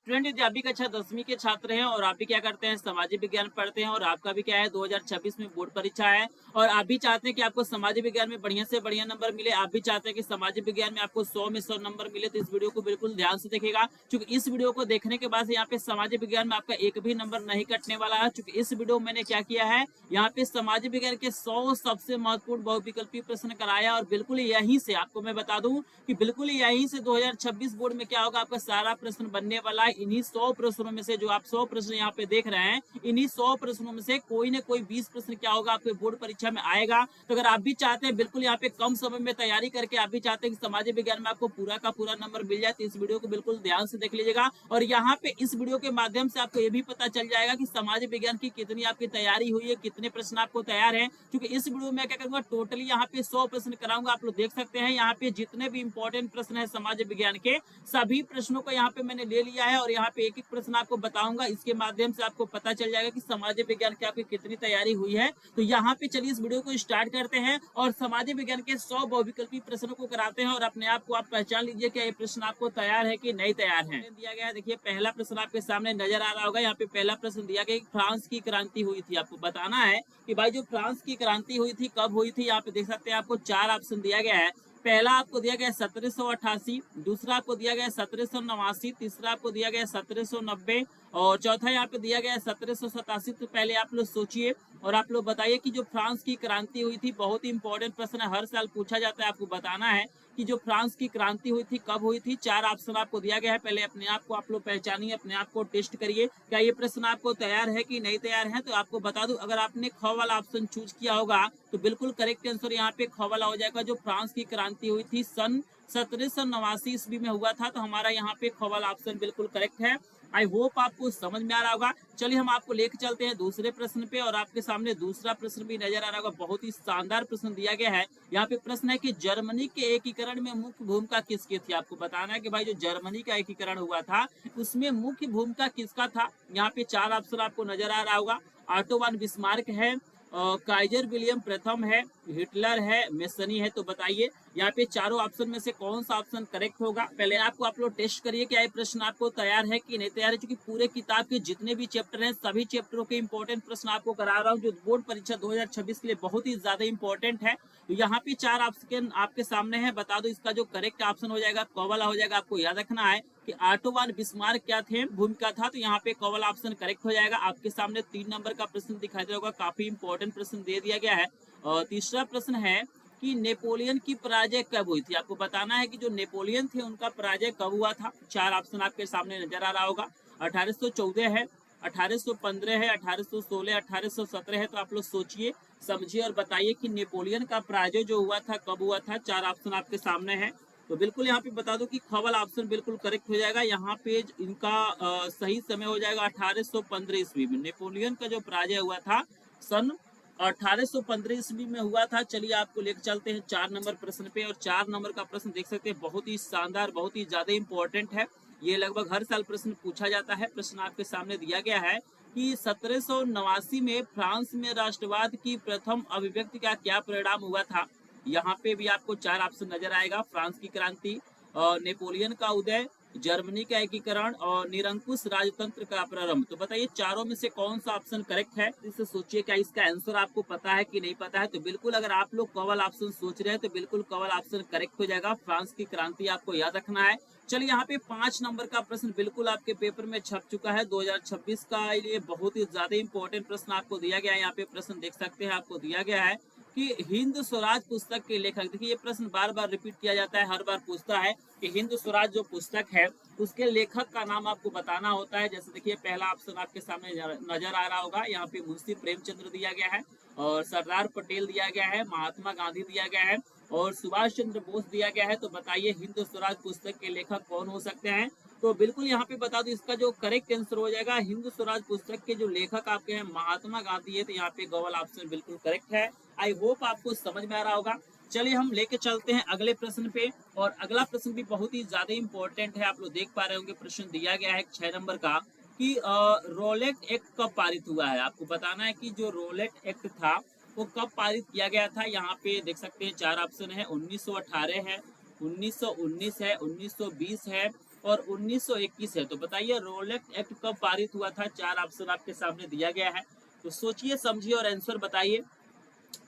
Student यदि आप भी कक्षा 10वीं के छात्र हैं और आप भी क्या करते हैं सामाजिक विज्ञान पढ़ते हैं और आपका भी क्या है 2026 में बोर्ड परीक्षा है और आप भी चाहते हैं कि आपको सामाजिक विज्ञान में बढ़िया से बढ़िया नंबर मिले, आप भी चाहते हैं कि सामाजिक विज्ञान में आपको 100 में 100 नंबर मिले, तो इस वीडियो को बिल्कुल ध्यान से देखिएगा। क्योंकि इस वीडियो को देखने के बाद यहाँ पे सामाजिक विज्ञान में आपका एक भी नंबर नहीं कटने वाला है। क्योंकि इस वीडियो में मैंने क्या किया है, यहाँ पे सामाजिक विज्ञान के 100 सबसे महत्वपूर्ण बहुविकल्पीय प्रश्न कराया और बिल्कुल यहीं से आपको मैं बता दूं कि बिल्कुल यहीं से 2026 बोर्ड में क्या होगा, आपका सारा प्रश्न बनने वाला है। इन्हीं 100 प्रश्नों में से जो आप 100 प्रश्न यहाँ पे देख रहे हैं, इन्हीं 100 प्रश्नों में से कोई ना कोई 20 प्रश्न क्या होगा आपके बोर्ड परीक्षा में आएगा। तो अगर आप भी चाहते हैं बिल्कुल यहाँ पे कम समय में तैयारी करके आप भी चाहते हैं कि सामाजिक विज्ञान में आपको पूरा का पूरा नंबर मिल जाए, तो इस वीडियो को बिल्कुल ध्यान से देख लीजिएगा। और यहाँ पे इस वीडियो के माध्यम से आपको ये भी पता चल जाएगा कि सामाजिक विज्ञान की कितनी आपकी तैयारी हुई है, कितने प्रश्न आपको तैयार है। क्योंकि इस वीडियो में क्या करूंगा, टोटली यहाँ पे 100 प्रश्न कराऊंगा। आप लोग देख सकते हैं यहाँ पे जितने भी इंपॉर्टेंट प्रश्न है सामाजिक विज्ञान के, सभी प्रश्नों को यहाँ पे मैंने ले लिया है और यहाँ पे एक एक प्रश्न आपको बताऊंगा। इसके माध्यम से आपको पता चल जाएगा कि सामाजिक विज्ञान की आपकी कितनी तैयारी हुई है। तो यहाँ पे चलिए इस वीडियो को स्टार्ट करते हैं और सामाजिक विज्ञान के 100 बहुविकल्पी प्रश्नों को कराते हैं और अपने आप को आप पहचान लीजिए कि ये प्रश्न आपको तैयार है कि नहीं तैयार है। दिया गया है, देखिए पहला प्रश्न आपके सामने नजर आ रहा होगा। यहाँ पे पहला प्रश्न दिया गया, फ्रांस की क्रांति हुई थी। आपको बताना है कि भाई जो फ्रांस की क्रांति हुई थी कब हुई थी। यहाँ पे देख सकते हैं आपको 4 ऑप्शन दिया गया है। पहला आपको दिया गया 1788, दूसरा आपको दिया गया 1789, तीसरा आपको दिया गया 1790 और चौथा यहाँ पे दिया गया 1787। तो पहले आप लोग सोचिए और आप लोग बताइए कि जो फ्रांस की क्रांति हुई थी, बहुत ही इंपॉर्टेंट प्रश्न है, हर साल पूछा जाता है। आपको बताना है कि जो फ्रांस की क्रांति हुई थी कब हुई थी। 4 ऑप्शन आपको दिया गया है। पहले अपने आप को आप लोग पहचानिए, अपने आप को टेस्ट करिए, क्या ये प्रश्न आपको तैयार है कि नहीं तैयार है। तो आपको बता दूं, अगर आपने ख वाला ऑप्शन चूज किया होगा तो बिल्कुल करेक्ट आंसर यहाँ पे ख वाला हो जाएगा। जो फ्रांस की क्रांति हुई थी सन 1789 ईस्वी में हुआ था, तो हमारा यहाँ पे ख वाला ऑप्शन बिल्कुल करेक्ट है। आई होप आपको समझ में आ रहा होगा। चलिए हम आपको लेके चलते हैं दूसरे प्रश्न पे और आपके सामने दूसरा प्रश्न भी नजर आ रहा होगा। बहुत ही शानदार प्रश्न दिया गया है। यहाँ पे प्रश्न है कि जर्मनी के एकीकरण में मुख्य भूमिका किसकी थी। आपको बताना है कि भाई जो जर्मनी का एकीकरण हुआ था उसमें मुख्य भूमिका किसका था। यहाँ पे 4 ऑप्शन आपको नजर आ रहा होगा। ऑटो वन बिस्मार्क है, काइजर विलियम प्रथम है, हिटलर है, मेसनी है। तो बताइए यहाँ पे चारों ऑप्शन में से कौन सा ऑप्शन करेक्ट होगा। पहले आपको आप लोग टेस्ट करिए कि ये प्रश्न आपको तैयार है कि नहीं तैयार है। क्योंकि पूरे किताब के जितने भी चैप्टर हैं सभी चैप्टरों के इंपॉर्टेंट प्रश्न आपको करा रहा हूँ, जो बोर्ड परीक्षा 2026 के लिए बहुत ही ज्यादा इंपॉर्टेंट है। तो यहाँ पे 4 ऑप्शन आपके सामने है। बता दो इसका जो करेक्ट ऑप्शन हो जाएगा क वाला हो जाएगा। आपको याद रखना है कि ऑटो वन बिस्मार्क क्या थे, भूमिका था। तो यहाँ पे क वाला ऑप्शन करेक्ट हो जाएगा। आपके सामने 3 नंबर का प्रश्न दिखाई दे होगा, काफी इंपॉर्टेंट प्रश्न दे दिया गया है। और तीसरा प्रश्न है कि नेपोलियन की पराजय कब हुई थी। आपको बताना है कि जो नेपोलियन थे उनका पराजय कब हुआ था। 4 ऑप्शन आपके सामने नजर आ रहा होगा। 1814 है, 1815 है, 1816, 1817 है। तो आप लोग सोचिए समझिए और बताइए कि नेपोलियन का पराजय जो हुआ था कब हुआ था। 4 ऑप्शन आपके सामने है। तो बिल्कुल यहाँ पे बता दो कि ख वाला ऑप्शन बिल्कुल करेक्ट हो जाएगा। यहाँ पे इनका सही समय हो जाएगा 1815 ईस्वी में। नेपोलियन का जो पराजय हुआ था सन 1815 ईस्वी में हुआ था। चलिए आपको लेकर चलते हैं 4 नंबर प्रश्न पे और 4 नंबर का प्रश्न देख सकते हैं, बहुत ही शानदार, बहुत ही ज्यादा इंपॉर्टेंट है। ये लगभग हर साल प्रश्न पूछा जाता है। प्रश्न आपके सामने दिया गया है कि 1789 में फ्रांस में राष्ट्रवाद की प्रथम अभिव्यक्ति का क्या परिणाम हुआ था। यहाँ पे भी आपको 4 ऑप्शन नजर आएगा। फ्रांस की क्रांति, नेपोलियन का उदय, जर्मनी का एकीकरण और निरंकुश राजतंत्र का प्रारंभ। तो बताइए चारों में से कौन सा ऑप्शन करेक्ट है। इससे सोचिए क्या इसका आंसर आपको पता है कि नहीं पता है। तो बिल्कुल अगर आप लोग कवल ऑप्शन सोच रहे हैं तो बिल्कुल कवल ऑप्शन करेक्ट हो जाएगा। फ्रांस की क्रांति आपको याद रखना है। चलिए यहाँ पे 5 नंबर का प्रश्न बिल्कुल आपके पेपर में छप चुका है। 2026 का लिए बहुत ही ज्यादा इंपॉर्टेंट प्रश्न आपको दिया गया है। यहाँ पे प्रश्न देख सकते हैं, आपको दिया गया है कि हिंद स्वराज पुस्तक के लेखक। देखिए ये प्रश्न बार बार रिपीट किया जाता है, हर बार पूछता है कि हिंद स्वराज जो पुस्तक है उसके लेखक का नाम आपको बताना होता है। जैसे देखिए पहला ऑप्शन आपके सामने नजर आ रहा होगा। यहाँ पे मुंशी प्रेमचंद्र दिया गया है और सरदार पटेल दिया गया है, महात्मा गांधी दिया गया है और सुभाष चंद्र बोस दिया गया है। तो बताइए हिंद स्वराज पुस्तक के लेखक कौन हो सकते हैं। तो बिल्कुल यहाँ पे बता दो इसका जो करेक्ट आंसर हो जाएगा, हिंद स्वराज पुस्तक के जो लेखक आपके हैं महात्मा गांधी है। तो यहाँ पे गवल ऑप्शन बिल्कुल करेक्ट है। आई होप आपको समझ में आ रहा होगा। चलिए हम लेके चलते हैं अगले प्रश्न पे और अगला प्रश्न भी बहुत ही ज्यादा इंपॉर्टेंट है। आप लोग देख पा रहे होंगे प्रश्न दिया गया है 6 नंबर का कि रोलेट एक्ट कब पारित हुआ है। आपको बताना है कि जो रोलेट एक्ट था वो कब पारित किया गया था। यहाँ पे देख सकते हैं 4 ऑप्शन है। 1918 है, 1919 है, 1920 है और 1921 है। तो बताइए रोलेट एक्ट कब पारित हुआ था? 4 ऑप्शन आपके सामने दिया गया है, तो सोचिए समझिए और आंसर बताइए।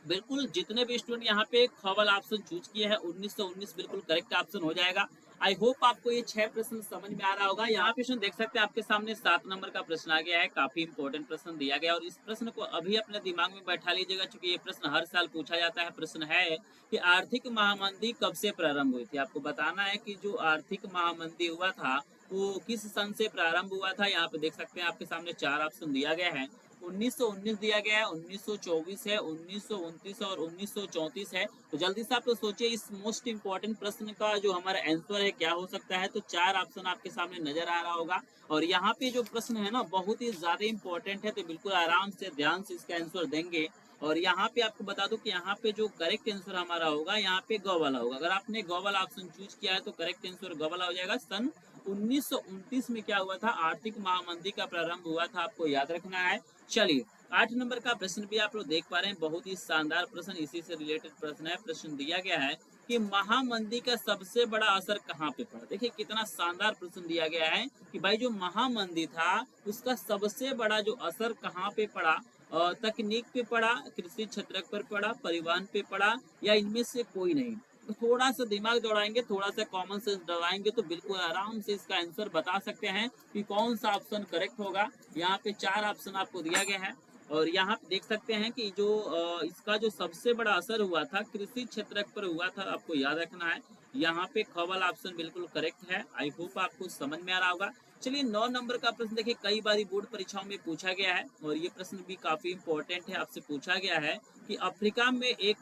बिल्कुल जितने भी स्टूडेंट यहाँ पे ख वाला ऑप्शन चूज किए हैं 1919 बिल्कुल करेक्ट ऑप्शन हो जाएगा। आई होप आपको ये 6 प्रश्न समझ में आ रहा होगा। यहाँ पे देख सकते हैं आपके सामने 7 नंबर का प्रश्न आ गया है, काफी इंपॉर्टेंट प्रश्न दिया गया और इस प्रश्न को अभी अपने दिमाग में बैठा लीजिएगा, क्योंकि ये प्रश्न हर साल पूछा जाता है। प्रश्न है कि आर्थिक महामंदी कब से प्रारंभ हुई थी? आपको बताना है कि जो आर्थिक महामंदी हुआ था वो किस सन से प्रारंभ हुआ था। यहाँ पे देख सकते हैं आपके सामने 4 ऑप्शन दिया गया है। 1919 दिया गया है, 1924 है, 1929 और 1934 है। तो जल्दी से आप लोग सोचिए इस मोस्ट इंपॉर्टेंट प्रश्न का जो हमारा आंसर है क्या हो सकता है। तो 4 ऑप्शन आपके सामने नजर आ रहा होगा और यहाँ पे जो प्रश्न है ना बहुत ही ज्यादा इंपॉर्टेंट है, तो बिल्कुल आराम से ध्यान से इसका आंसर देंगे। और यहाँ पे आपको बता दूं कि यहाँ पे जो करेक्ट आंसर हमारा होगा यहाँ पे ग वाला होगा। अगर आपने ग वाला ऑप्शन चूज किया है तो करेक्ट आंसर ग वाला हो जाएगा। सन 1929 में क्या हुआ था? आर्थिक महामंदी का प्रारंभ हुआ था, आपको याद रखना है। चलिए 8 नंबर का प्रश्न भी आप लोग देख पा रहे हैं, बहुत ही शानदार प्रश्न, इसी से रिलेटेड प्रश्न है। प्रश्न दिया गया है कि महामंदी का सबसे बड़ा असर कहाँ पे पड़ा। देखिए कितना शानदार प्रश्न दिया गया है कि भाई जो महामंदी था उसका सबसे बड़ा जो असर कहाँ पे पड़ा? तकनीक पे पड़ा, कृषि क्षेत्र पर पड़ा, परिवहन पे पड़ा, या इनमें से कोई नहीं? तो थोड़ा सा दिमाग दौड़ाएंगे, थोड़ा सा कॉमन सेंस दौड़ाएंगे तो बिल्कुल आराम से इसका आंसर बता सकते हैं कि कौन सा ऑप्शन करेक्ट होगा। यहाँ पे 4 ऑप्शन आपको दिया गया है और यहाँ पे देख सकते हैं कि जो इसका जो सबसे बड़ा असर हुआ था कृषि क्षेत्र पर हुआ था, आपको याद रखना है। यहाँ पे ख वाला ऑप्शन बिल्कुल करेक्ट है। आई होप आपको समझ में आ रहा होगा। चलिए 9 नंबर का प्रश्न देखिए, कई बार बोर्ड परीक्षाओं में पूछा गया है और ये प्रश्न भी काफी इंपॉर्टेंट है। आपसे पूछा गया है कि अफ्रीका में एक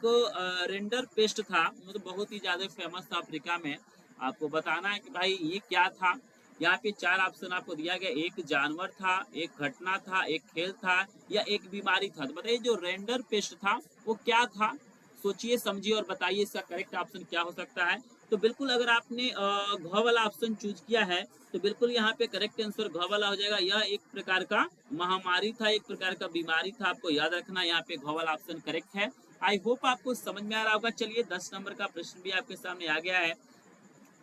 रेंडर पेस्ट था, मतलब बहुत ही ज्यादा फेमस था अफ्रीका में। आपको बताना है कि भाई ये क्या था। यहाँ पे 4 ऑप्शन आपको दिया गया, एक जानवर था, एक घटना था, एक खेल था, या एक बीमारी था। तो बताइए जो रेंडर पेस्ट था वो क्या था? सोचिए समझिए और बताइए इसका करेक्ट ऑप्शन क्या हो सकता है। तो बिल्कुल अगर आपने घ वाला ऑप्शन चूज किया है तो बिल्कुल यहाँ पे करेक्ट आंसर घ वाला हो जाएगा। यह एक प्रकार का महामारी था, एक प्रकार का बीमारी था, आपको याद रखना। यहाँ पे घ वाला ऑप्शन करेक्ट है। आई होप आपको समझ में आ रहा होगा। चलिए 10 नंबर का प्रश्न भी आपके सामने आ गया है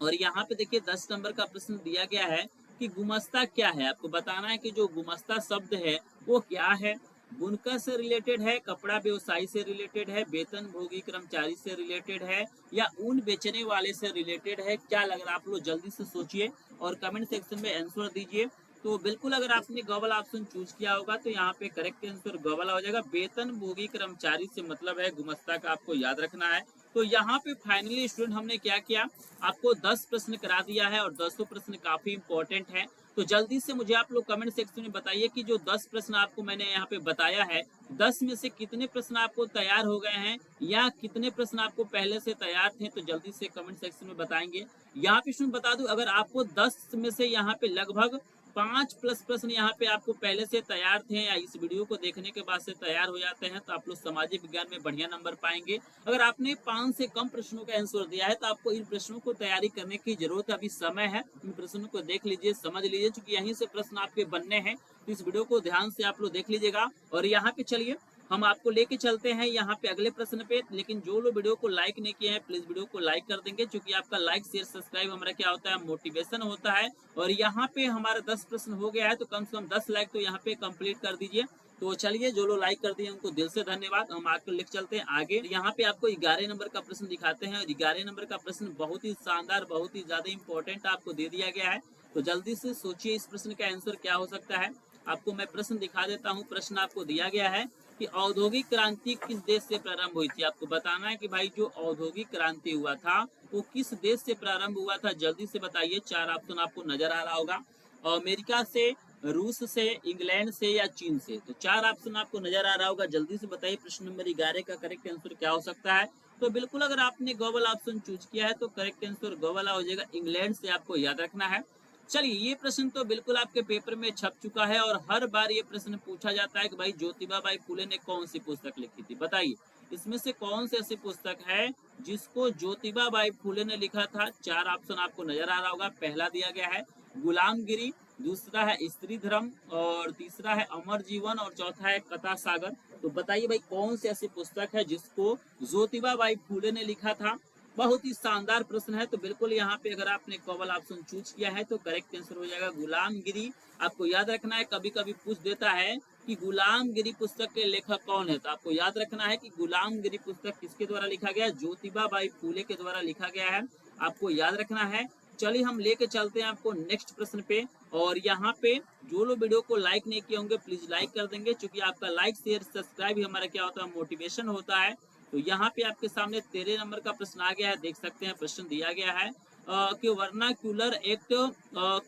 और यहाँ पे देखिए 10 नंबर का प्रश्न दिया गया है कि गुमस्ता क्या है। आपको बताना है कि जो गुमस्ता शब्द है वो क्या है। बुनकर से रिलेटेड है, कपड़ा व्यवसायी से रिलेटेड है, वेतन भोगी कर्मचारी से रिलेटेड है, या ऊन बेचने वाले से रिलेटेड है? क्या लग रहा है? आप लोग जल्दी से सोचिए और कमेंट सेक्शन में आंसर दीजिए। तो बिल्कुल अगर आपने ग वाला ऑप्शन चूज किया होगा तो यहाँ पे करेक्ट आंसर ग वाला हो जाएगा। वेतन भोगी कर्मचारी से मतलब है गुमस्ता का, आपको याद रखना है। तो यहाँ पे फाइनली स्टूडेंट हमने क्या किया, आपको 10 प्रश्न करा दिया है और 10 प्रश्न काफी इंपॉर्टेंट है। तो जल्दी से मुझे आप लोग कमेंट सेक्शन में बताइए कि जो 10 प्रश्न आपको मैंने यहाँ पे बताया है 10 में से कितने प्रश्न आपको तैयार हो गए हैं या कितने प्रश्न आपको पहले से तैयार थे। तो जल्दी से कमेंट सेक्शन में बताएंगे। यहाँ पे स्टूडेंट बता दूं, अगर आपको 10 में से यहाँ पे लगभग 5 प्लस प्रश्न यहाँ पे आपको पहले से तैयार थे या इस वीडियो को देखने के बाद से तैयार हो जाते हैं तो आप लोग सामाजिक विज्ञान में बढ़िया नंबर पाएंगे। अगर आपने 5 से कम प्रश्नों का आंसर दिया है तो आपको इन प्रश्नों को तैयारी करने की जरूरत अभी समय है। इन प्रश्नों को देख लीजिए, समझ लीजिए, क्योंकि यहीं से प्रश्न आपके बनने हैं। तो इस वीडियो को ध्यान से आप लोग देख लीजिएगा और यहाँ पे चलिए हम आपको लेके चलते हैं यहाँ पे अगले प्रश्न पे। लेकिन जो लोग वीडियो को लाइक नहीं किए हैं प्लीज वीडियो को लाइक कर देंगे, क्योंकि आपका लाइक शेयर सब्सक्राइब हमारा क्या होता है, मोटिवेशन होता है। और यहाँ पे हमारा 10 प्रश्न हो गया है तो कम से कम 10 लाइक तो यहाँ पे कंप्लीट कर दीजिए। तो चलिए जो लोग लाइक कर दिए उनको दिल से धन्यवाद। हम आपको लिख चलते हैं आगे। यहाँ पे आपको 11 नंबर का प्रश्न दिखाते हैं और 11 नंबर का प्रश्न बहुत ही शानदार, बहुत ही ज्यादा इंपॉर्टेंट आपको दे दिया गया है। तो जल्दी से सोचिए इस प्रश्न का आंसर क्या हो सकता है। आपको मैं प्रश्न दिखा देता हूँ। प्रश्न आपको दिया गया है कि औद्योगिक क्रांति किस देश से प्रारंभ हुई थी। आपको बताना है कि भाई जो औद्योगिक क्रांति हुआ था वो किस देश से प्रारंभ हुआ था। जल्दी से बताइए। 4 ऑप्शन आपको नजर आ रहा होगा, अमेरिका से, रूस से, इंग्लैंड से, या चीन से। तो 4 ऑप्शन आपको नजर आ रहा होगा। जल्दी से बताइए प्रश्न नंबर 11 का करेक्ट आंसर क्या हो सकता है। तो बिल्कुल अगर आपने ग वाला ऑप्शन चूज किया है तो करेक्ट आंसर ग वाला हो जाएगा, इंग्लैंड से, आपको याद रखना है। चलिए ये प्रश्न तो बिल्कुल आपके पेपर में छप चुका है और हर बार ये प्रश्न पूछा जाता है कि भाई ज्योतिबा बाई फुले ने कौन सी पुस्तक लिखी थी। बताइए इसमें से कौन सी ऐसी पुस्तक है जिसको ज्योतिबा बाई फुले ने लिखा था। 4 ऑप्शन आपको नजर आ रहा होगा। पहला दिया गया है गुलामगिरी, दूसरा है स्त्री धर्म, और तीसरा है अमर जीवन, और चौथा है कथा सागर। तो बताइए भाई कौन सी ऐसी पुस्तक है जिसको ज्योतिबा बाई फुले ने लिखा था। बहुत ही शानदार प्रश्न है। तो बिल्कुल यहाँ पे अगर आपने कॉवल ऑप्शन चूज किया है तो करेक्ट आंसर हो जाएगा गुलामगिरी। आपको याद रखना है, कभी कभी पूछ देता है कि गुलामगिरी पुस्तक के लेखक कौन है, तो आपको याद रखना है कि गुलामगिरी पुस्तक किसके द्वारा लिखा गया, ज्योतिबा बाई फूले के द्वारा लिखा गया है, आपको याद रखना है। चलिए हम लेके चलते हैं आपको नेक्स्ट प्रश्न पे। और यहाँ पे जो लोग वीडियो को लाइक नहीं किए होंगे प्लीज लाइक कर देंगे, क्योंकि आपका लाइक शेयर सब्सक्राइब ही हमारा क्या होता है, मोटिवेशन होता है। तो यहाँ पे आपके सामने 13 नंबर का प्रश्न आ गया है, देख सकते हैं प्रश्न दिया गया है कि वर्नाक्यूलर एक्ट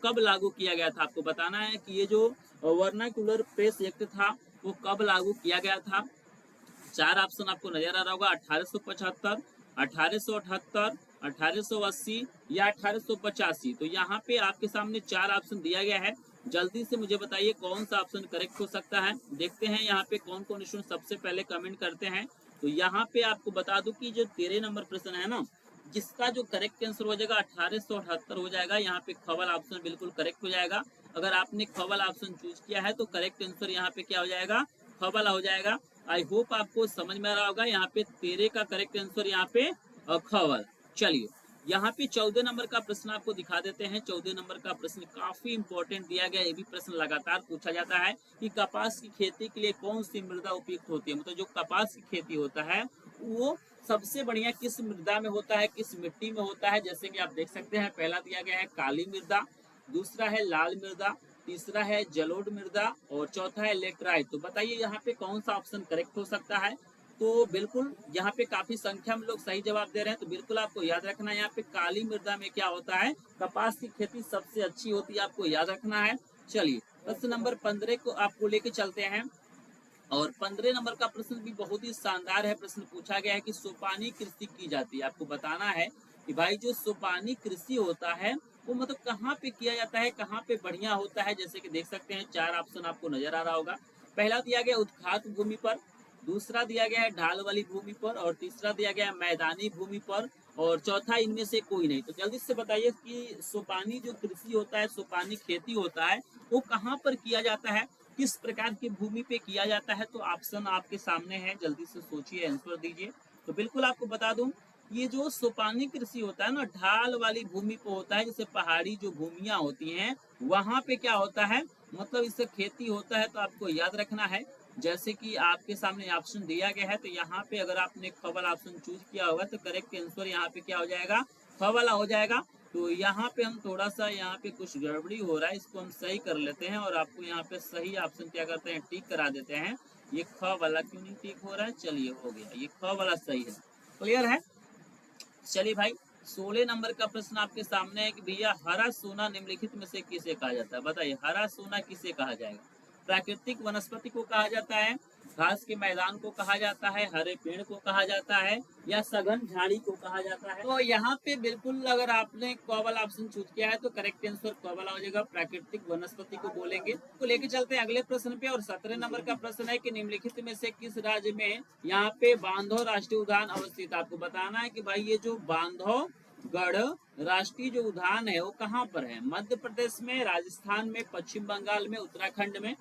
कब लागू किया गया था। आपको बताना है कि ये जो वर्नाक्यूलर प्रेस एक्ट था वो कब लागू किया गया था। चार ऑप्शन आपको नजर आ रहा होगा, 1875, 1878, 1880 या 1885। तो यहाँ पे आपके सामने चार ऑप्शन दिया गया है, जल्दी से मुझे बताइए कौन सा ऑप्शन करेक्ट हो सकता है। देखते हैं यहाँ पे कौन कौन स्टूडेंट सबसे पहले कमेंट करते हैं। तो यहाँ पे आपको बता दूं कि जो 13 नंबर प्रश्न है ना, जिसका जो करेक्ट आंसर हो जाएगा 1878 हो जाएगा। यहाँ पे खवल ऑप्शन बिल्कुल करेक्ट हो जाएगा। अगर आपने खवल ऑप्शन चूज किया है तो करेक्ट आंसर यहाँ पे क्या हो जाएगा, खवल हो जाएगा। आई होप आपको समझ में आ रहा होगा। यहाँ पे 13 का करेक्ट आंसर यहाँ पे खवल। चलिए यहाँ पे 14 नंबर का प्रश्न आपको दिखा देते हैं। 14 नंबर का प्रश्न काफी इंपॉर्टेंट दिया गया। ये भी प्रश्न लगातार पूछा जाता है कि कपास की खेती के लिए कौन सी मृदा उपयुक्त होती है। मतलब जो कपास की खेती होता है वो सबसे बढ़िया किस मृदा में होता है, किस मिट्टी में होता है। जैसे कि आप देख सकते हैं पहला दिया गया है काली मृदा, दूसरा है लाल मृदा, तीसरा है जलोढ़ मृदा और चौथा है लेटराइट। तो बताइए यहाँ पे कौन सा ऑप्शन करेक्ट हो सकता है। तो बिल्कुल यहाँ पे काफी संख्या में लोग सही जवाब दे रहे हैं। तो बिल्कुल आपको याद रखना है यहाँ पे काली मृदा में क्या होता है, कपास की खेती सबसे अच्छी होती है, आपको याद रखना है। चलिए प्रश्न नंबर 15 को आपको लेके चलते हैं। और 15 नंबर का प्रश्न भी बहुत ही शानदार है। प्रश्न पूछा गया है कि सोपानी कृषि की जाती है। आपको बताना है कि भाई जो सोपानी कृषि होता है वो मतलब कहाँ पे किया जाता है, कहाँ पे बढ़िया होता है। जैसे कि देख सकते हैं चार ऑप्शन आपको नजर आ रहा होगा। पहला दिया गया उत्खात भूमि पर, दूसरा दिया गया है ढाल वाली भूमि पर और तीसरा दिया गया है मैदानी भूमि पर और चौथा इनमें से कोई नहीं। तो जल्दी से बताइए कि सोपानी जो कृषि होता है, सोपानी खेती होता है वो कहाँ पर किया जाता है, किस प्रकार की भूमि पे किया जाता है। तो ऑप्शन आपके सामने है, जल्दी से सोचिए आंसर दीजिए। तो बिल्कुल आपको बता दूं ये जो सोपानी कृषि होता है ना, ढाल वाली भूमि पे होता है। जैसे पहाड़ी जो भूमियां होती हैं वहां पे क्या होता है, मतलब इससे खेती होता है। तो आपको याद रखना है जैसे कि आपके सामने ऑप्शन दिया गया है। तो यहाँ पे अगर आपने ख वाला ऑप्शन चूज किया होगा तो करेक्ट आंसर यहाँ पे क्या हो जाएगा, ख वाला हो जाएगा। तो यहाँ पे हम थोड़ा सा यहाँ पे कुछ गड़बड़ी हो रहा है, इसको हम सही कर लेते हैं और आपको यहाँ पे सही ऑप्शन क्या करते हैं, टिक करा देते हैं। ये ख वाला क्यों नहीं टिक हो रहा है, चलिए हो गया, ये ख वाला सही है। क्लियर है। चलिए भाई 16 नंबर का प्रश्न आपके सामने है कि भैया हरा सोना निम्नलिखित में से किसे कहा जाता है। बताइए हरा सोना किसे कहा जाएगा। प्राकृतिक वनस्पति को कहा जाता है, घास के मैदान को कहा जाता है, हरे पेड़ को कहा जाता है या सघन झाड़ी को कहा जाता है। तो यहाँ पे बिल्कुल अगर आपने क वाला ऑप्शन चूज किया है तो करेक्ट आंसर क वाला हो जाएगा, प्राकृतिक वनस्पति को बोलेंगे। तो लेके चलते हैं अगले प्रश्न पे। और 17 नंबर का प्रश्न है कि निम्नलिखित में से किस राज्य में यहाँ पे बांधव राष्ट्रीय उद्यान अवस्थित। आपको बताना है कि भाई ये जो बांधवगढ़ राष्ट्रीय जो उद्यान है वो कहाँ पर है, मध्य प्रदेश में, राजस्थान में, पश्चिम बंगाल में, उत्तराखंड में।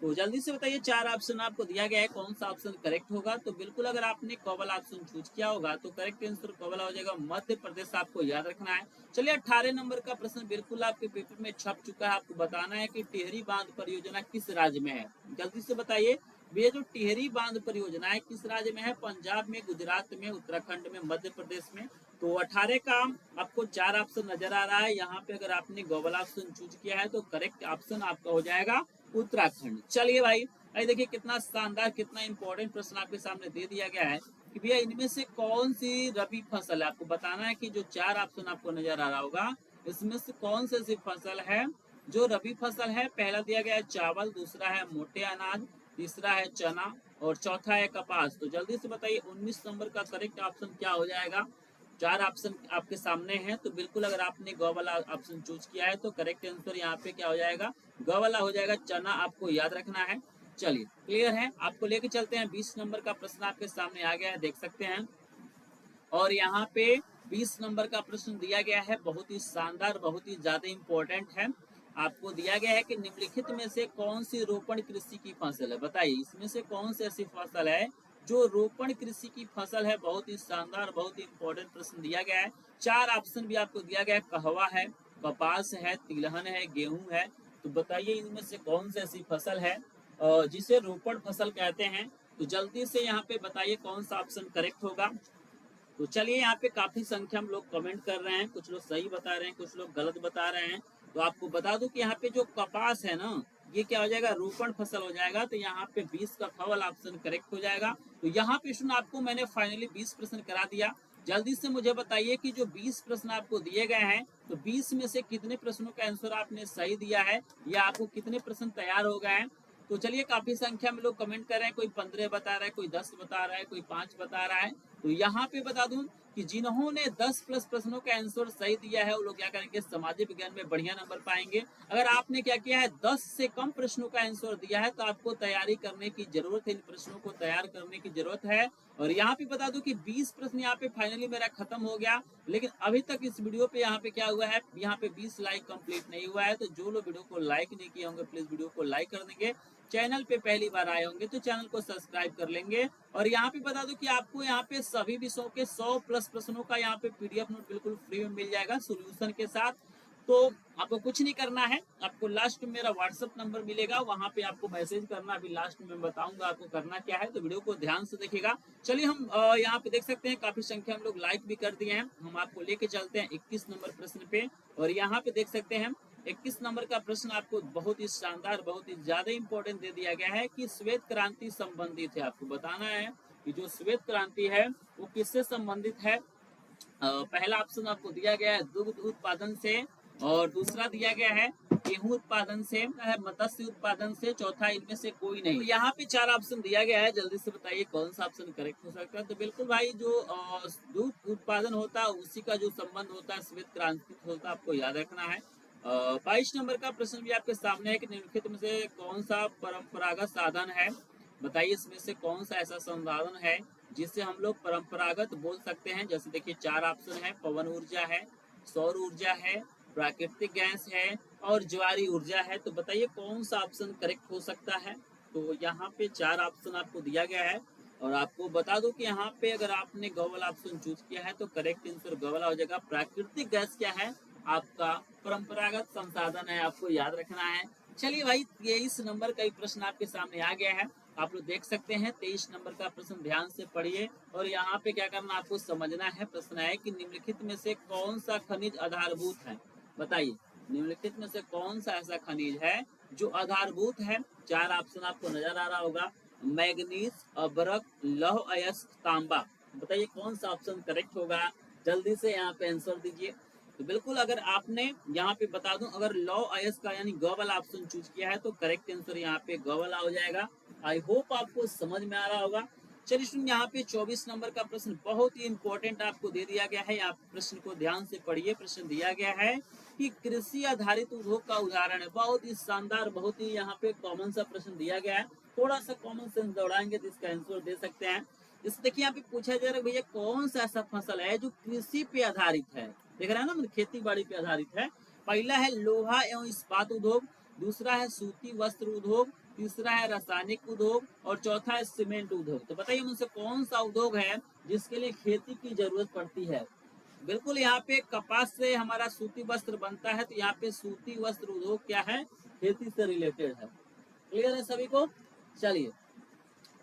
तो जल्दी से बताइए चार ऑप्शन आपको दिया गया है, कौन सा ऑप्शन करेक्ट होगा। तो बिल्कुल अगर आपने कवल ऑप्शन चूज किया होगा तो करेक्ट आंसर कवल हो जाएगा, मध्य प्रदेश, आपको याद रखना है। चलिए 18 नंबर का प्रश्न बिल्कुल आपके पेपर में छप चुका है। आपको बताना है कि टिहरी बांध परियोजना किस राज्य में है। जल्दी से बताइए ये जो टिहरी बांध परियोजना है किस राज्य में है, पंजाब में, गुजरात में, उत्तराखंड में, मध्य प्रदेश में। तो 18 का आपको चार ऑप्शन नजर आ रहा है। यहाँ पे अगर आपने गॉगल ऑप्शन चूज किया है तो करेक्ट ऑप्शन आपका हो जाएगा उत्तराखंड। चलिए भाई अरे देखिए कितना शानदार, कितना इंपॉर्टेंट प्रश्न आपके सामने दे दिया गया है कि भैया इनमें से कौन सी रबी फसल है। आपको बताना है कि जो चार ऑप्शन आपको नजर आ रहा होगा इसमें से कौन सी ऐसी फसल है जो रबी फसल है। पहला दिया गया है चावल, दूसरा है मोटे अनाज, तीसरा है चना और चौथा है कपास। तो जल्दी से बताइए 19 नंबर का करेक्ट ऑप्शन क्या हो जाएगा। चार ऑप्शन आपके सामने हैं तो बिल्कुल अगर आपने ग वाला ऑप्शन चूज किया है तो करेक्ट आंसर यहाँ पे क्या हो जाएगा, ग वाला हो जाएगा, चना, आपको याद रखना है। चलिए क्लियर है। आपको लेके चलते हैं 20 नंबर का प्रश्न आपके सामने आ गया है, देख सकते हैं। और यहाँ पे 20 नंबर का प्रश्न दिया गया है, बहुत ही शानदार, बहुत ही ज्यादा इंपॉर्टेंट है। आपको दिया गया है कि निम्नलिखित में से कौन सी रोपण कृषि की फसल है। बताइए इसमें से कौन सी ऐसी फसल है जो रोपण कृषि की फसल है, बहुत ही शानदार, बहुत ही इंपॉर्टेंट प्रश्न दिया गया है। 4 ऑप्शन भी आपको दिया गया है, कहवा है, कपास है, तिलहन है, गेहूं है। तो बताइए इनमें से कौन सी ऐसी फसल है जिसे रोपण फसल कहते हैं। तो जल्दी से यहाँ पे बताइए कौन सा ऑप्शन करेक्ट होगा। तो चलिए यहाँ पे काफी संख्या में लोग कमेंट कर रहे हैं, कुछ लोग सही बता रहे हैं, कुछ लोग गलत बता रहे हैं। तो आपको बता दूं कि यहाँ पे जो कपास है ना, ये क्या हो जाएगा, रोपण फसल हो जाएगा। तो यहाँ पे 20 का ख वाला ऑप्शन करेक्ट हो जाएगा। तो यहाँ पे सुन आपको मैंने फाइनली 20 प्रश्न करा दिया। जल्दी से मुझे बताइए कि जो 20 प्रश्न आपको दिए गए हैं, तो 20 में से कितने प्रश्नों का आंसर आपने सही दिया है, या आपको कितने प्रश्न तैयार हो गए हैं। तो चलिए काफी संख्या में लोग कमेंट कर रहे हैं, कोई 15 बता रहा है, कोई 10 बता रहा है, कोई 5 बता रहा है। तो यहाँ पे बता दूं कि जिन्होंने 10 प्लस प्रश्नों का आंसर सही दिया है, वो लोग क्या करेंगे, सामाजिक विज्ञान में बढ़िया नंबर पाएंगे। अगर आपने क्या किया है, 10 से कम प्रश्नों का आंसर दिया है, तो आपको तैयारी करने की जरूरत है, इन प्रश्नों को तैयार करने की जरूरत है। और यहाँ पे बता दूं कि 20 प्रश्न यहाँ पे फाइनली मेरा खत्म हो गया, लेकिन अभी तक इस वीडियो पे यहाँ पे क्या हुआ है, यहाँ पे 20 लाइक कंप्लीट नहीं हुआ है। तो जो लोग वीडियो को लाइक नहीं किए होंगे, प्लीज वीडियो को लाइक कर देंगे। चैनल पे पहली बार आए होंगे तो चैनल को सब्सक्राइब कर लेंगे। और यहाँ पे बता दूं कि आपको यहाँ पे सभी विषयों के 100 प्लस प्रश्नों का यहाँ पे पीडीएफ नोट बिल्कुल फ्री में मिल जाएगा सोल्यूशन के साथ। तो आपको कुछ नहीं करना है, आपको लास्ट में मेरा व्हाट्सएप नंबर मिलेगा, वहां पे आपको मैसेज करना। अभी लास्ट में बताऊंगा आपको करना क्या है, तो वीडियो को ध्यान से देखिएगा। चलिए हम यहाँ पे देख सकते हैं काफी संख्या में लोग लाइक भी कर दिए हैं। हम आपको लेके चलते हैं 21 नंबर प्रश्न पे। और यहाँ पे देख सकते हैं 21 नंबर का प्रश्न आपको बहुत ही शानदार, बहुत ही ज्यादा इंपॉर्टेंट दे दिया गया है कि श्वेत क्रांति संबंधित है। आपको बताना है कि जो श्वेत क्रांति है वो किससे संबंधित है। पहला ऑप्शन आपको दिया गया है दुग्ध उत्पादन से, और दूसरा दिया गया है गेहूं उत्पादन से, मत्स्य उत्पादन से, चौथा इनमें से कोई नहीं। तो यहाँ पे 4 ऑप्शन दिया गया है, जल्दी से बताइए कौन सा ऑप्शन करेक्ट हो सकता है। तो बिल्कुल भाई, जो दूध उत्पादन होता है उसी का जो संबंध होता है श्वेत क्रांति होता है, आपको याद रखना है। 22 नंबर का प्रश्न भी आपके सामने है कि निम्नलिखित में से कौन सा परंपरागत साधन है। बताइए इसमें से कौन सा ऐसा संसाधन है जिससे हम लोग परंपरागत बोल सकते हैं। जैसे देखिए 4 ऑप्शन है, पवन ऊर्जा है, सौर ऊर्जा है, प्राकृतिक गैस है और ज्वारी ऊर्जा है। तो बताइए कौन सा ऑप्शन करेक्ट हो सकता है। तो यहाँ पे 4 ऑप्शन आपको दिया गया है, और आपको बता दूं कि यहाँ पे अगर आपने ग वाला ऑप्शन चूज किया है तो करेक्ट आंसर ग वाला हो जाएगा। प्राकृतिक गैस क्या है, आपका परंपरागत संसाधन है, आपको याद रखना है। चलिए भाई, 23 नंबर का प्रश्न आपके सामने आ गया है, आप लोग देख सकते हैं। 23 नंबर का प्रश्न ध्यान से पढ़िए, और यहाँ पे क्या करना आपको समझना है। प्रश्न है कि निम्नलिखित में से कौन सा खनिज आधारभूत है। बताइए निम्नलिखित में से कौन सा ऐसा खनिज है जो आधारभूत है। 4 ऑप्शन आपको नजर आ रहा होगा, मैग्नीज, अभ्रक, लौह अयस्क, तांबा। बताइए कौन सा ऑप्शन करेक्ट होगा, जल्दी से यहाँ पे आंसर दीजिए। तो बिल्कुल, अगर आपने यहाँ पे बता दूं, अगर लौह अयस्क का यानी ग वाला ऑप्शन चूज किया है तो करेक्ट आंसर यहाँ पे ग वाला हो जाएगा। आई होप आपको समझ में आ रहा होगा। चलिए सुन, यहाँ पे 24 नंबर का प्रश्न बहुत ही इंपॉर्टेंट आपको दे दिया गया है। आप प्रश्न को ध्यान से पढ़िए। प्रश्न दिया गया है कि कृषि आधारित उद्योग का उदाहरण है। बहुत ही शानदार, बहुत ही यहाँ पे कॉमन सा प्रश्न दिया गया है। थोड़ा सा कॉमन सेंस दौड़ाएंगे तो इसका आंसर दे सकते हैं। जैसे देखिए यहाँ पे पूछा जा रहा है, भैया कौन सा ऐसा फसल है जो कृषि पे आधारित है। देख रहे हैं ना, खेती बाड़ी पे आधारित है। पहला है लोहा एवं इस्पात उद्योग, दूसरा है सूती वस्त्र उद्योग, तीसरा है रासायनिक उद्योग, और चौथा है सीमेंट उद्योग। तो बताइए मुझसे कौन सा उद्योग है जिसके लिए खेती की जरूरत पड़ती है। बिल्कुल, यहाँ पे कपास से हमारा सूती वस्त्र बनता है, तो यहाँ पे सूती वस्त्र उद्योग क्या है, खेती से रिलेटेड है। क्लियर है सभी को। चलिए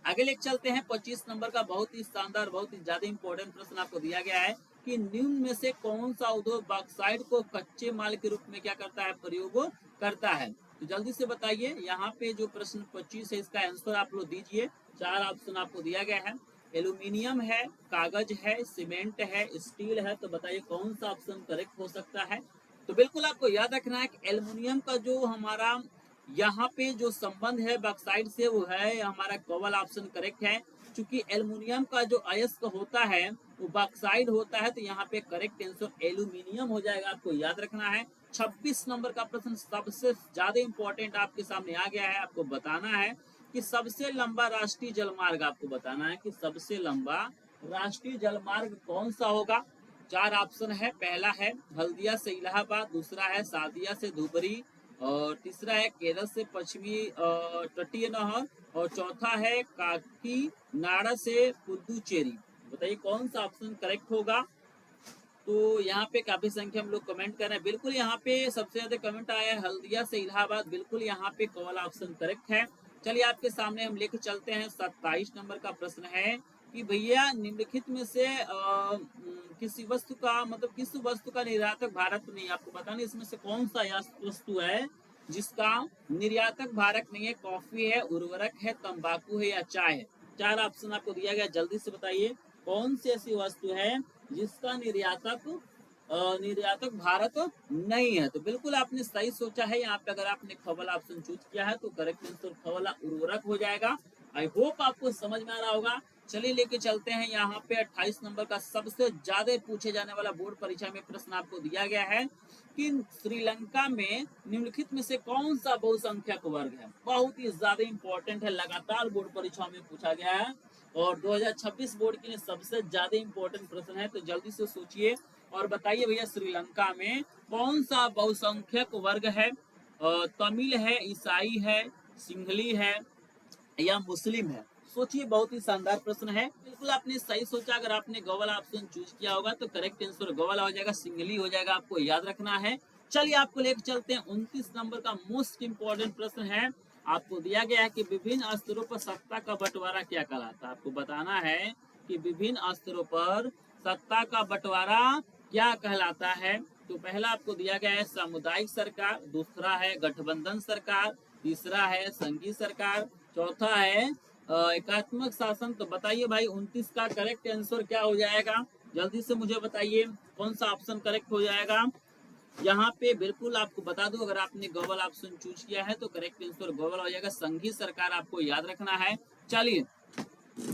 आगे लेके चलते हैं। 25 नंबर का बहुत ही शानदार, बहुत ही ज्यादा इंपॉर्टेंट प्रश्न आपको दिया गया है कि निम्न में से कौन सा उद्योग बॉक्साइट को कच्चे माल के रूप में क्या करता है, प्रयोग करता है। तो जल्दी से बताइए। यहाँ पे जो प्रश्न 25 है इसका आंसर आप लोग दीजिए। 4 ऑप्शन आपको दिया गया है, एल्यूमिनियम है, कागज है, सीमेंट है, स्टील है। तो बताइए कौन सा ऑप्शन करेक्ट हो सकता है। तो बिल्कुल आपको याद रखना है कि एल्यूमिनियम का जो हमारा यहाँ पे जो संबंध है बॉक्साइट से, वो है हमारा कवल ऑप्शन करेक्ट है। क्योंकि एल्युमिनियम का जो अयस्क होता है वो बॉक्साइड होता है, तो यहाँ पे करेक्ट आंसर एल्यूमिनियम हो जाएगा। आपको याद रखना है। 26 नंबर का प्रश्न सबसे ज्यादा इंपॉर्टेंट आपके सामने आ गया है। आपको बताना है कि सबसे लंबा राष्ट्रीय जलमार्ग, आपको बताना है कि सबसे लंबा राष्ट्रीय जलमार्ग कौन सा होगा। 4 ऑप्शन है। पहला है हल्दिया से इलाहाबाद, दूसरा है सादिया से धुबरी, और तीसरा है केरल से पश्चिमी तटीय नहर, और चौथा है काकी नाडा से पुदुचेरी। बताइए कौन सा ऑप्शन करेक्ट होगा। तो यहाँ पे काफी संख्या में लोग कमेंट कर रहे हैं। बिल्कुल यहाँ पे सबसे ज्यादा कमेंट आया है हल्दिया से इलाहाबाद। बिल्कुल यहाँ पे कौन ऑप्शन करेक्ट है। चलिए आपके सामने हम लेके चलते हैं। 27 नंबर का प्रश्न है कि भैया निम्नलिखित में से किसी वस्तु का मतलब किस वस्तु का निर्यातक भारत नहीं। आपको बताना इसमें से कौन सा वस्तु है जिसका निर्यातक भारत नहीं है। कॉफी है, उर्वरक है, तंबाकू है या चाय है। 4 ऑप्शन आपको दिया गया, जल्दी से बताइए कौन सी ऐसी वस्तु है जिसका निर्यातक भारत नहीं है। तो बिल्कुल आपने सही सोचा है। यहाँ पे अगर आपने ख वाला ऑप्शन चूज किया है तो करेक्ट आंसर ख वाला उर्वरक हो जाएगा। आई होप आपको समझ में आ रहा होगा। चलिए लेके चलते हैं। यहाँ पे 28 नंबर का सबसे ज्यादा पूछे जाने वाला बोर्ड परीक्षा में प्रश्न आपको दिया गया है कि श्रीलंका में निम्नलिखित में से कौन सा बहुसंख्यक वर्ग है। बहुत ही ज्यादा इंपॉर्टेंट है, लगातार बोर्ड परीक्षा में पूछा गया है और 2026 बोर्ड के लिए सबसे ज्यादा इंपॉर्टेंट प्रश्न है। तो जल्दी से सोचिए और बताइए भैया श्रीलंका में कौन सा बहुसंख्यक वर्ग है। तमिल है, ईसाई है, सिंहली है या मुस्लिम है। सोचिए, बहुत ही शानदार प्रश्न है। बिल्कुल आपने सही सोचा। अगर आपने ग वाला ऑप्शन चूज किया होगा तो करेक्ट आंसर ग वाला हो जाएगा, सिंगली हो जाएगा। आपको याद रखना है। चलिए आपको लेकर चलते हैं। 29 नंबर का मोस्ट इंपॉर्टेंट प्रश्न है। आपको दिया गया है कि विभिन्न स्तरों पर सत्ता का बंटवारा क्या कहलाता है। आपको बताना है कि विभिन्न स्तरों पर सत्ता का बंटवारा क्या कहलाता है। तो पहला आपको दिया गया है सामुदायिक सरकार, दूसरा है गठबंधन सरकार, तीसरा है संघीय सरकार, चौथा है एकात्मक शासन। तो बताइए भाई 29 का करेक्ट आंसर क्या हो जाएगा। जल्दी से मुझे बताइए कौन सा ऑप्शन करेक्ट हो जाएगा। यहाँ पे बिल्कुल आपको बता दूं, अगर आपने गवर्नल ऑप्शन चूज किया है तो करेक्ट आंसर गवर्नल हो जाएगा, संघीय सरकार आपको याद रखना है। चलिए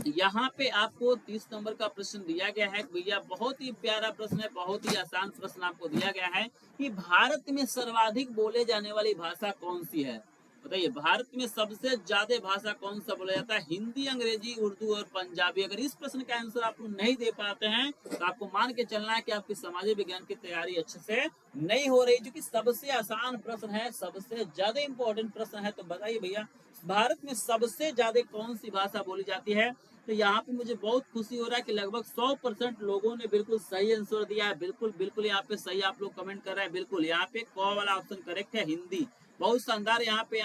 यहाँ पे आपको 30 नंबर का प्रश्न दिया गया है। भैया बहुत ही प्यारा प्रश्न है, बहुत ही आसान प्रश्न आपको दिया गया है कि भारत में सर्वाधिक बोले जाने वाली भाषा कौन सी है। बताइए भारत में सबसे ज्यादा भाषा कौन सा बोला जाता है। हिंदी, अंग्रेजी, उर्दू और पंजाबी। अगर इस प्रश्न का आंसर आप लोग नहीं दे पाते हैं तो आपको मान के चलना है कि आपकी सामाजिक विज्ञान की तैयारी अच्छे से नहीं हो रही, जो कि सबसे आसान प्रश्न है, सबसे ज्यादा इंपॉर्टेंट प्रश्न है। तो बताइए भैया भारत में सबसे ज्यादा कौन सी भाषा बोली जाती है। तो यहाँ पे मुझे बहुत खुशी हो रहा है कि लगभग 100% लोगों ने बिल्कुल सही आंसर दिया है। बिल्कुल बिल्कुल यहाँ पे सही आप लोग कमेंट कर रहे हैं। बिल्कुल यहाँ पे क वाला ऑप्शन करेक्ट है, हिंदी। बहुत शानदार यहाँ पे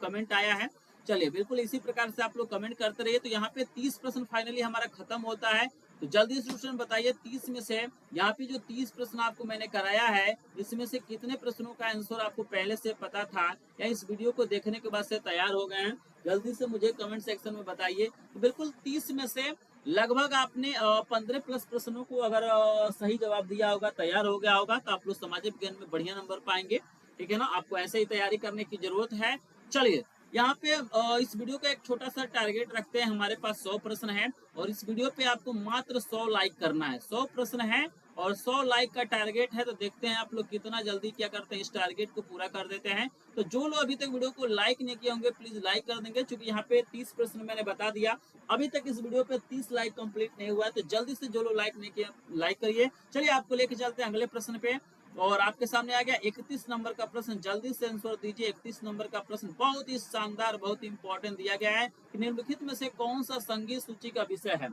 कमेंट आया है। चलिए बिल्कुल इसी प्रकार से आप लोग कमेंट करते रहिए। तो यहाँ पे 30 प्रश्न फाइनली हमारा खत्म होता है। तो जल्दी से क्वेश्चन बताइए 30 में से यहाँ पे जो 30 प्रश्न आपको मैंने कराया है इसमें से कितने प्रश्नों का आंसर आपको पहले से पता था या इस वीडियो को देखने के बाद से तैयार हो गए हैं। जल्दी से मुझे कमेंट सेक्शन में बताइए। तो बिल्कुल 30 में से लगभग आपने 15 प्लस प्रश्नों को अगर सही जवाब दिया होगा, तैयार हो गया होगा, तो आप लोग सामाजिक विज्ञान में बढ़िया नंबर पाएंगे। ठीक है ना, आपको ऐसे ही तैयारी करने की जरूरत है। चलिए यहाँ पे इस वीडियो का एक छोटा सा टारगेट रखते हैं। हमारे पास 100 प्रश्न है और इस वीडियो पे आपको मात्र 100 लाइक करना है। 100 प्रश्न है और 100 लाइक का टारगेट है। तो देखते हैं आप लोग कितना जल्दी क्या करते हैं, इस टारगेट को पूरा कर देते हैं। तो जो लोग अभी तक वीडियो को लाइक नहीं किए होंगे प्लीज लाइक कर देंगे, क्योंकि यहाँ पे 30 प्रश्न मैंने बता दिया। अभी तक इस वीडियो पे 30 लाइक कंप्लीट नहीं हुआ है, तो जल्दी से जो लोग लाइक नहीं किए लाइक करिए। चलिए आपको लेके चलते हैं अगले प्रश्न पे और आपके सामने आ गया 31 नंबर का प्रश्न। जल्दी से आंसर दीजिए। 31 नंबर का प्रश्न बहुत ही शानदार, बहुत ही इंपॉर्टेंट दिया गया है कि निम्नलिखित में से कौन सा संगीत सूची का विषय है।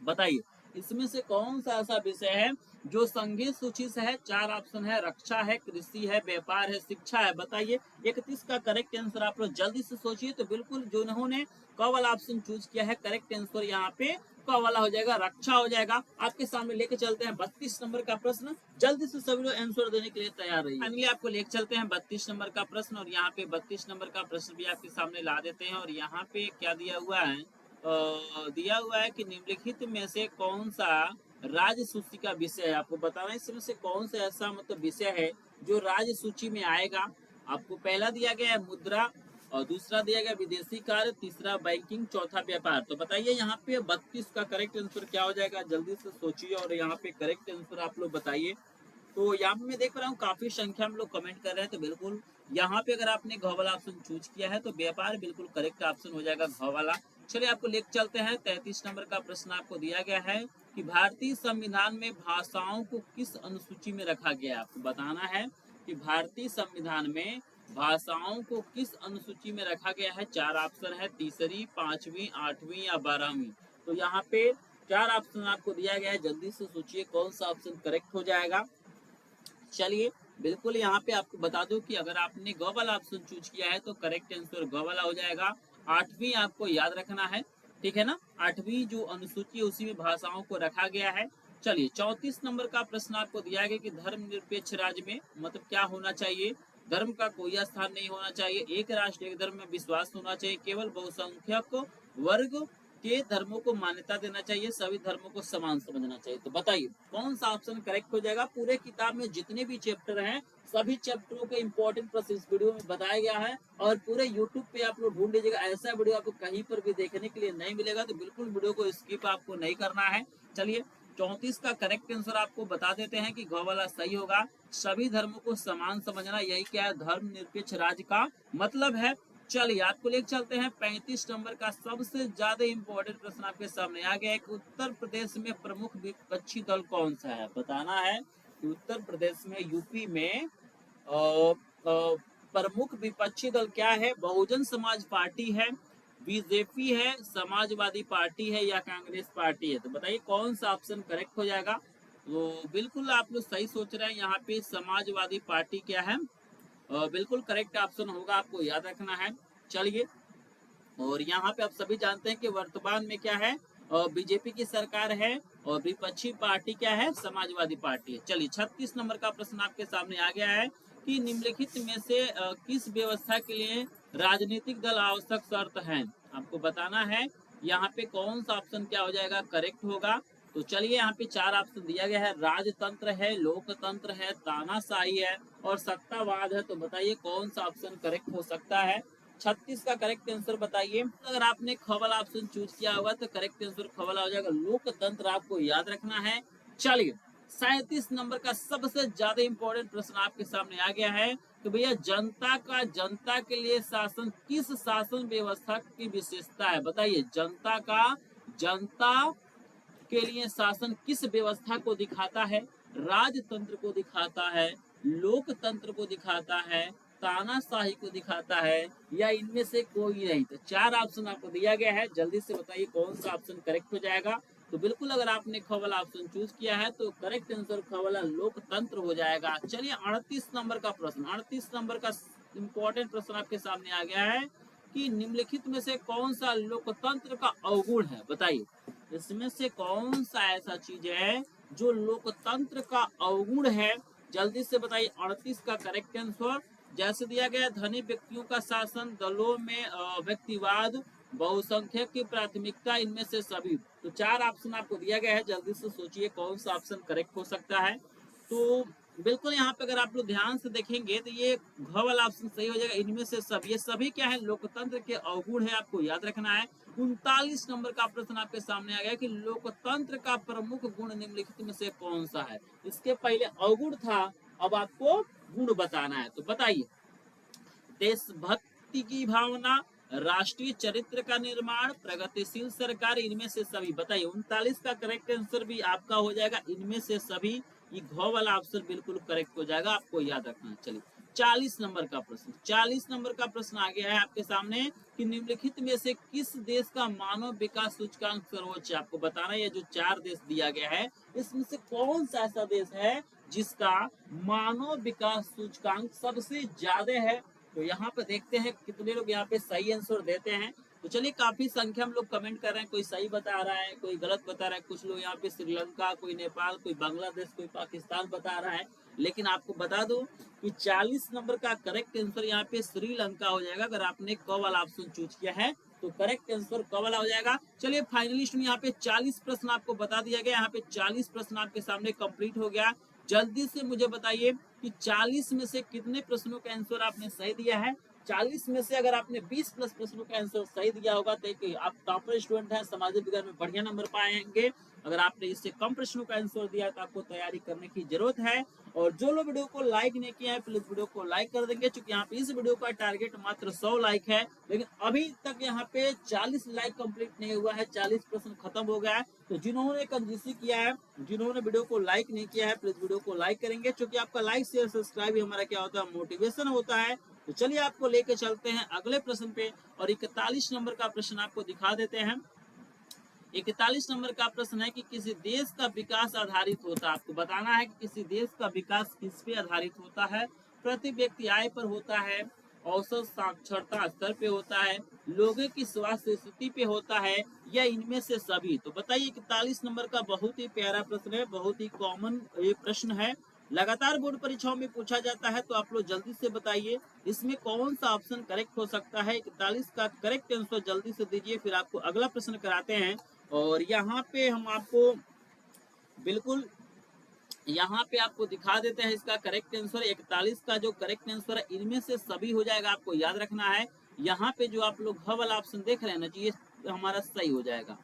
बताइए इसमें से कौन सा ऐसा विषय है जो संगीत सूची से है। 4 ऑप्शन है, रक्षा है, कृषि है, व्यापार है, शिक्षा है। बताइए 31 का करेक्ट आंसर आप लोग जल्दी से सोचिए। तो बिल्कुल जो उन्होंने क वाला ऑप्शन चूज किया है करेक्ट आंसर यहाँ पे क वाला हो जाएगा, रक्षा हो जाएगा। आपके सामने लेके चलते हैं 32 नंबर का प्रश्न। जल्दी से सभी लोग आंसर देने के लिए तैयार रहिए। फाइनली आपको लेके चलते हैं 32 नंबर का प्रश्न और यहाँ पे 32 नंबर का प्रश्न भी आपके सामने ला देते हैं। और यहाँ पे क्या दिया हुआ है, दिया हुआ है कि निम्नलिखित में से कौन सा राज्य सूची का विषय है। आपको बताना है इसमें से कौन सा ऐसा मतलब विषय है जो राज्य सूची में आएगा। आपको पहला दिया गया है मुद्रा और दूसरा दिया गया विदेशी कार्य, तीसरा बैंकिंग, चौथा व्यापार। तो बताइए यहाँ पे 32 का करेक्ट आंसर क्या हो जाएगा। जल्दी से सोचिए और यहाँ पे करेक्ट आंसर आप लोग बताइए। तो यहाँ पे मैं देख रहा हूँ काफी संख्या में लोग कमेंट कर रहे हैं। तो बिल्कुल यहाँ पे अगर आपने घ वाला ऑप्शन चूज किया है तो व्यापार बिल्कुल करेक्ट ऑप्शन हो जाएगा, घ वाला। चलिए आपको लेकर चलते हैं। 33 नंबर का प्रश्न आपको दिया गया है कि भारतीय संविधान में भाषाओं को किस अनुसूची में रखा गया है। आपको बताना है कि भारतीय संविधान में भाषाओं को किस अनुसूची में रखा गया है? चार ऑप्शन है, तीसरी, पांचवी, आठवीं या 12वीं। तो यहाँ पे चार ऑप्शन आपको दिया गया है, जल्दी से सोचिए कौन सा ऑप्शन करेक्ट हो जाएगा। चलिए बिल्कुल यहाँ पे आपको बता दूं कि अगर आपने ग वाला ऑप्शन चूज किया है तो करेक्ट आंसर ग वाला हो जाएगा। आठवीं आपको याद रखना है, ठीक है ना। आठवीं जो अनुसूची है उसी में भाषाओं को रखा गया है। चलिए 34 नंबर का प्रश्न आपको दिया गया कि धर्मनिरपेक्ष राज्य में मतलब क्या होना चाहिए? धर्म का कोई स्थान नहीं होना चाहिए, एक राष्ट्र एक धर्म में विश्वास होना चाहिए, केवल बहुसंख्यक वर्ग के धर्मों को मान्यता देना चाहिए, सभी धर्मों को समान समझना चाहिए। तो बताइए कौन सा ऑप्शन करेक्ट हो जाएगा? पूरे किताब में जितने भी चैप्टर हैं सभी चैप्टरों के इंपॉर्टेंट प्रश्न इस वीडियो में बताया गया है और पूरे यूट्यूब पे आप लोग ढूंढ लीजिएगा, ऐसा वीडियो आपको कहीं पर भी देखने के लिए नहीं मिलेगा। तो बिल्कुल वीडियो को स्किप आपको नहीं करना है। चलिए 34 का करेक्ट आंसर आपको बता देते हैं कि ग वाला सही होगा। सभी धर्मों को समान समझना, यही क्या है? धर्मनिरपेक्ष राज्य का मतलब है। चलिए आपको लेकर चलते हैं 35 नंबर का सबसे ज्यादा इंपॉर्टेंट प्रश्न आपके सामने आ गया है कि उत्तर प्रदेश में प्रमुख विपक्षी दल कौन सा है? बताना है कि उत्तर प्रदेश में, यूपी में प्रमुख विपक्षी दल क्या है? बहुजन समाज पार्टी है, बीजेपी है, समाजवादी पार्टी है या कांग्रेस पार्टी है? तो बताइए कौन सा ऑप्शन करेक्ट हो जाएगा। तो बिल्कुल आप लोग सही सोच रहे हैं, यहाँ पे समाजवादी पार्टी क्या है? बिल्कुल करेक्ट ऑप्शन होगा, आपको याद रखना है। चलिए और यहाँ पे आप सभी जानते हैं कि वर्तमान में क्या है? बीजेपी की सरकार है और विपक्षी पार्टी क्या है? समाजवादी पार्टी है। चलिए 36 नंबर का प्रश्न आपके सामने आ गया है कि निम्नलिखित में से किस व्यवस्था के लिए राजनीतिक दल आवश्यक शर्त है? आपको बताना है यहाँ पे कौन सा ऑप्शन क्या हो जाएगा, करेक्ट होगा। तो चलिए यहाँ पे चार ऑप्शन दिया गया है, राजतंत्र है, लोकतंत्र है, तानाशाही है और सत्तावाद है। तो बताइए कौन सा ऑप्शन करेक्ट हो सकता है? 36 का करेक्ट आंसर बताइए। अगर आपने ख वाला ऑप्शन चूज किया होगा तो करेक्ट आंसर ख वाला हो जाएगा, लोकतंत्र आपको याद रखना है। चलिए 37 नंबर का सबसे ज्यादा इंपॉर्टेंट प्रश्न आपके सामने आ गया है कि भैया जनता के लिए शासन किस शासन व्यवस्था की विशेषता है? बताइए जनता के लिए शासन किस व्यवस्था को दिखाता है? राजतंत्र को दिखाता है, लोकतंत्र को दिखाता है, तानाशाही को दिखाता है या इनमें से कोई नहीं? तो चार ऑप्शन आपको दिया गया है, जल्दी से बताइए कौन सा ऑप्शन करेक्ट हो जाएगा। तो बिल्कुल अगर आपने ख वाला ऑप्शन चूज किया है तो करेक्ट आंसर ख वाला लोकतंत्र हो जाएगा। चलिए 38 नंबर का प्रश्न, 38 नंबर का इंपॉर्टेंट प्रश्न आपके सामने आ गया है कि निम्नलिखित में से कौन सा लोकतंत्र का अवगुण है? बताइए इसमें से कौन सा ऐसा चीज है जो लोकतंत्र का अवगुण है? जल्दी से बताइए 38 का करेक्ट आंसर जैसे दिया गया, धनी व्यक्तियों का शासन, दलों में व्यक्तिवाद, बहुसंख्यक की प्राथमिकता, इनमें से सभी। तो चार ऑप्शन आपको दिया गया है, जल्दी से सोचिए कौन सा ऑप्शन करेक्ट हो सकता है। तो बिल्कुल यहाँ पे अगर आप लोग ध्यान से देखेंगे तो ये घ वाला ऑप्शन सही हो जाएगा, इनमें से सब। ये सभी क्या है? लोकतंत्र के अवगुण है, आपको याद रखना है। 39 नंबर का प्रश्न आपके सामने आ गया कि लोकतंत्र का प्रमुख गुण निम्नलिखित में से कौन सा है? इसके पहले अवगुण था, अब आपको गुण बताना है। तो बताइए देशभक्ति की भावना, राष्ट्रीय चरित्र का निर्माण, प्रगतिशील सरकार, इनमें से सभी। बताइए 39 का करेक्ट आंसर भी आपका हो जाएगा, इनमें से सभी। ये घ वाला ऑप्शन बिल्कुल करेक्ट हो जाएगा, आपको याद रखना है। चलिए 40 नंबर का प्रश्न, 40 नंबर का प्रश्न आ गया है आपके सामने कि निम्नलिखित में से किस देश का मानव विकास सूचकांक सर्वोच्च है? आपको बताना है ये जो चार देश दिया गया है इसमें से कौन सा ऐसा देश है जिसका मानव विकास सूचकांक सबसे ज्यादा है? तो यहाँ पे देखते हैं कितने लोग यहाँ पे सही आंसर देते हैं। तो चलिए काफी संख्या में लोग कमेंट कर रहे हैं, कोई सही बता रहा है, कोई गलत बता रहा है। कुछ लोग यहाँ पे श्रीलंका, कोई नेपाल, कोई बांग्लादेश, कोई पाकिस्तान बता रहा है। लेकिन आपको बता दो कि 40 नंबर का करेक्ट आंसर यहाँ पे श्रीलंका हो जाएगा। अगर आपने क वाला ऑप्शन चूज किया है तो करेक्ट आंसर क वाला हो जाएगा। चलिए फाइनलिस्ट में यहाँ पे 40 प्रश्न आपको बता दिया गया, यहाँ पे 40 प्रश्न आपके सामने कंप्लीट हो गया। जल्दी से मुझे बताइए कि 40 में से कितने प्रश्नों का आंसर आपने सही दिया है। 40 में से अगर आपने 20 प्लस प्रश्नों का आंसर सही दिया होगा तो आप टॉपर स्टूडेंट हैं, सामाजिक विज्ञान में बढ़िया नंबर पाएंगे। अगर आपने इससे कम प्रश्नों का आंसर दिया तो आपको तैयारी करने की जरूरत है। और जो लोग वीडियो को लाइक नहीं किया है प्लीज वीडियो को लाइक कर देंगे, क्योंकि यहाँ पे इस वीडियो का टारगेट मात्र 100 लाइक है, लेकिन अभी तक यहाँ पे 40 लाइक कंप्लीट नहीं हुआ है, 40 प्रश्न खत्म हो गया है। तो जिन्होंने कंजूसी किया है, जिन्होंने वीडियो को लाइक नहीं किया है, प्लीज वीडियो को लाइक करेंगे, क्योंकि आपका लाइक शेयर सब्सक्राइब हमारा क्या होता है, मोटिवेशन होता है। तो चलिए आपको लेके चलते हैं अगले प्रश्न पे, और 41 नंबर का प्रश्न आपको दिखा देते हैं। 41 नंबर का प्रश्न है कि किसी देश का विकास आधारित होता है, आपको बताना है कि किसी देश का विकास किस पे आधारित होता है। प्रति व्यक्ति आय पर होता है, औसत साक्षरता स्तर पे होता है, लोगों की स्वास्थ्य स्थिति पे होता है, या इनमें से सभी। तो बताइए 41 नंबर का बहुत ही प्यारा प्रश्न है, बहुत ही कॉमन ये प्रश्न है, लगातार बोर्ड परीक्षाओं में पूछा जाता है। तो आप लोग जल्दी से बताइए इसमें कौन सा ऑप्शन करेक्ट हो सकता है। 41 का करेक्ट आंसर जल्दी से दीजिए, फिर आपको अगला प्रश्न कराते हैं। और यहाँ पे हम आपको बिल्कुल यहाँ पे आपको दिखा देते हैं इसका करेक्ट आंसर। 41 का जो करेक्ट आंसर है इनमें से सभी हो जाएगा, आपको याद रखना है। यहाँ पे जो आप लोग ह वाला ऑप्शन देख रहे हैं ना, ये हमारा सही हो जाएगा।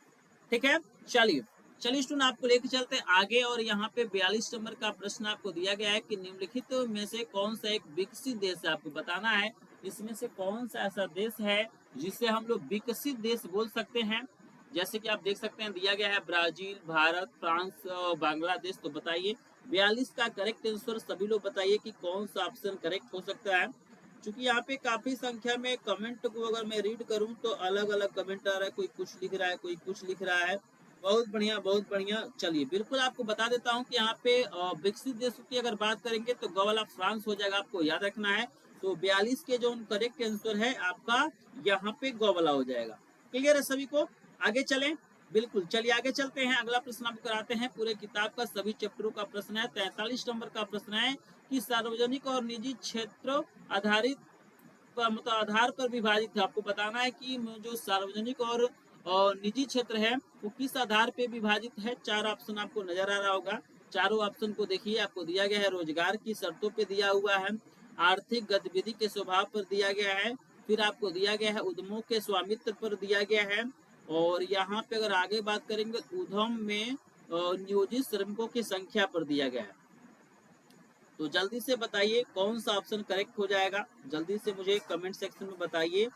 ठीक है, चलिए चलिए स्टूडेंट आपको लेके चलते हैं आगे। और यहाँ पे 42 नंबर का प्रश्न आपको दिया गया है कि निम्नलिखित में से कौन सा एक विकसित देश है, आपको बताना है इसमें से कौन सा ऐसा देश है जिसे हम लोग विकसित देश बोल सकते हैं। जैसे कि आप देख सकते हैं दिया गया है ब्राजील, भारत, फ्रांस, बांग्लादेश। तो बताइए 42 का करेक्ट आंसर सभी लोग बताइए कि कौन सा ऑप्शन करेक्ट हो सकता है। क्योंकि यहाँ पे काफी संख्या में कमेंट को अगर मैं रीड करूं तो अलग अलग कमेंट आ रहा है, कोई कुछ लिख रहा है, कोई कुछ लिख रहा है। बहुत बढ़िया बहुत बढ़िया। चलिए बिल्कुल आपको बता देता हूँ कि यहाँ पे विकसित देशों की अगर बात करेंगे तो ग वाला फ्रांस हो जाएगा, आपको याद रखना है। तो 42 के जो करेक्ट आंसर है आपका यहाँ पे ग वाला हो जाएगा। क्लियर है सभी को, आगे चलें। बिल्कुल चलिए आगे चलते हैं, अगला प्रश्न आपको कराते हैं। पूरे किताब का सभी चैप्टरों का प्रश्न है। 43 नंबर का प्रश्न है कि सार्वजनिक और निजी क्षेत्र आधारित मतलब आधार पर विभाजित है। आपको बताना है कि जो सार्वजनिक और निजी क्षेत्र है वो किस आधार पे विभाजित है। चार ऑप्शन आपको नजर आ रहा होगा, चारों ऑप्शन को देखिए। आपको दिया गया है रोजगार की शर्तों पे दिया हुआ है, आर्थिक गतिविधि के स्वभाव पर दिया गया है, फिर आपको दिया गया है उद्यमों के स्वामित्व पर दिया गया है, और यहाँ पे अगर आगे बात करेंगे उद्यम में नियोजित श्रमिकों की संख्या पर दिया गया है। तो जल्दी से बताइए कौन सा ऑप्शन करेक्ट हो जाएगा, जल्दी से मुझे कमेंट सेक्शन में बताइए।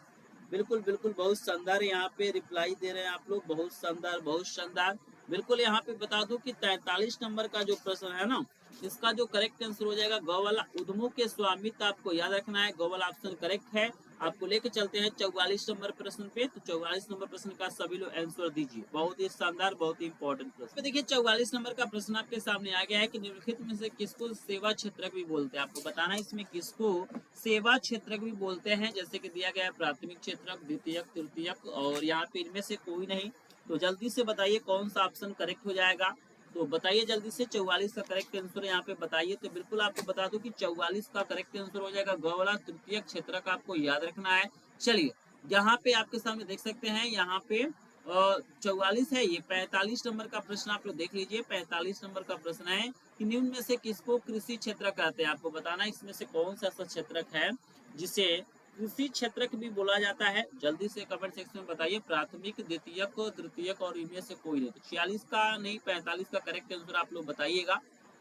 बिल्कुल बिल्कुल बहुत शानदार यहाँ पे रिप्लाई दे रहे हैं आप लोग, बहुत शानदार बहुत शानदार। बिल्कुल यहाँ पे बता दूं कि 43 नंबर का जो प्रश्न है ना, इसका जो करेक्ट आंसर हो जाएगा ग वाला उद्यमों के स्वामित्व। आपको याद रखना है ग वाला ऑप्शन करेक्ट है। आपको लेके चलते हैं 44 नंबर प्रश्न पे। तो 44 नंबर प्रश्न का सभी लोग आंसर दीजिए, बहुत ही शानदार बहुत ही इंपॉर्टेंट प्रश्न। देखिए 44 नंबर का प्रश्न आपके सामने आ गया है कि निम्नलिखित में से किसको सेवा क्षेत्रक भी बोलते हैं। आपको बताना है इसमें किसको सेवा क्षेत्रक भी बोलते हैं। जैसे कि दिया गया है प्राथमिक क्षेत्रक, द्वितीयक, तृतीयक, और यहाँ पे इनमें से कोई नहीं। तो जल्दी से बताइए कौन सा ऑप्शन करेक्ट हो जाएगा। तो बताइए जल्दी से 44 का करेक्ट आंसर यहाँ पे बताइए। तो बिल्कुल आपको बता दूं कि 44 का करेक्ट आंसर हो जाएगा ग वाला तृतीय क्षेत्र का, आपको याद रखना है। चलिए यहाँ पे आपके सामने देख सकते हैं, यहाँ पे 44 है, ये 45 नंबर का प्रश्न आप लोग देख लीजिए। 45 नंबर का प्रश्न है कि निम्न में से किसको कृषि क्षेत्र कहते हैं। आपको बताना इसमें से कौन सा ऐसा क्षेत्रक है जिसे कृषि क्षेत्रक भी बोला जाता है। जल्दी से कमेंट सेक्शन में बताइए, प्राथमिक, द्वितीयक, तृतीयक और इनमें से कोई नहीं। तो 46 का नहीं 45 का करेक्ट आंसर आप लोग बताइएगा,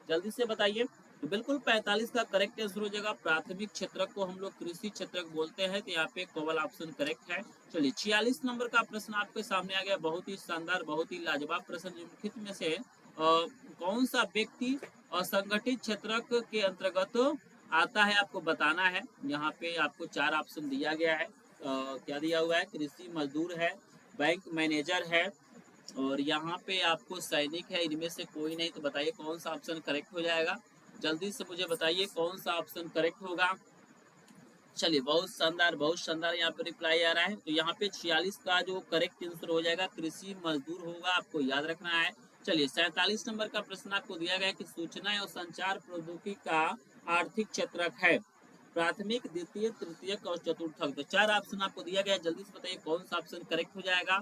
जल्दी से बताइए। तो बिल्कुल 45 का करेक्ट आंसर हो जाएगा प्राथमिक क्षेत्रक को हम लोग कृषि क्षेत्रक बोलते हैं। तो यहाँ पे कवल ऑप्शन करेक्ट है। चलिए 46 नंबर का प्रश्न आपके सामने आ गया, बहुत ही शानदार बहुत ही लाजवाब प्रश्न। निम्नलिखित में से कौन सा व्यक्ति असंगठित क्षेत्रक के अंतर्गत आता है, आपको बताना है। यहाँ पे आपको चार ऑप्शन दिया गया है। क्या दिया हुआ है, कृषि मजदूर है, बैंक मैनेजर है, और यहाँ पे आपको सैनिक है। इनमें से कोई नहीं। तो बताइए कौन सा ऑप्शन करेक्ट हो जाएगा, जल्दी से मुझे बताइए कौन सा ऑप्शन करेक्ट होगा। चलिए बहुत शानदार यहाँ पे रिप्लाई आ रहा है। तो यहाँ पे 46 का जो करेक्ट आंसर हो जाएगा कृषि मजदूर होगा, आपको याद रखना है। चलिए 47 नंबर का प्रश्न आपको दिया गया है कि सूचना और संचार प्रौद्योगिकी का आर्थिक क्षेत्रक है, प्राथमिक, द्वितीय, तृतीयक और चतुर्थक। तो चार ऑप्शन आपको दिया गया है, जल्दी से बताइए कौन सा ऑप्शन करेक्ट हो जाएगा।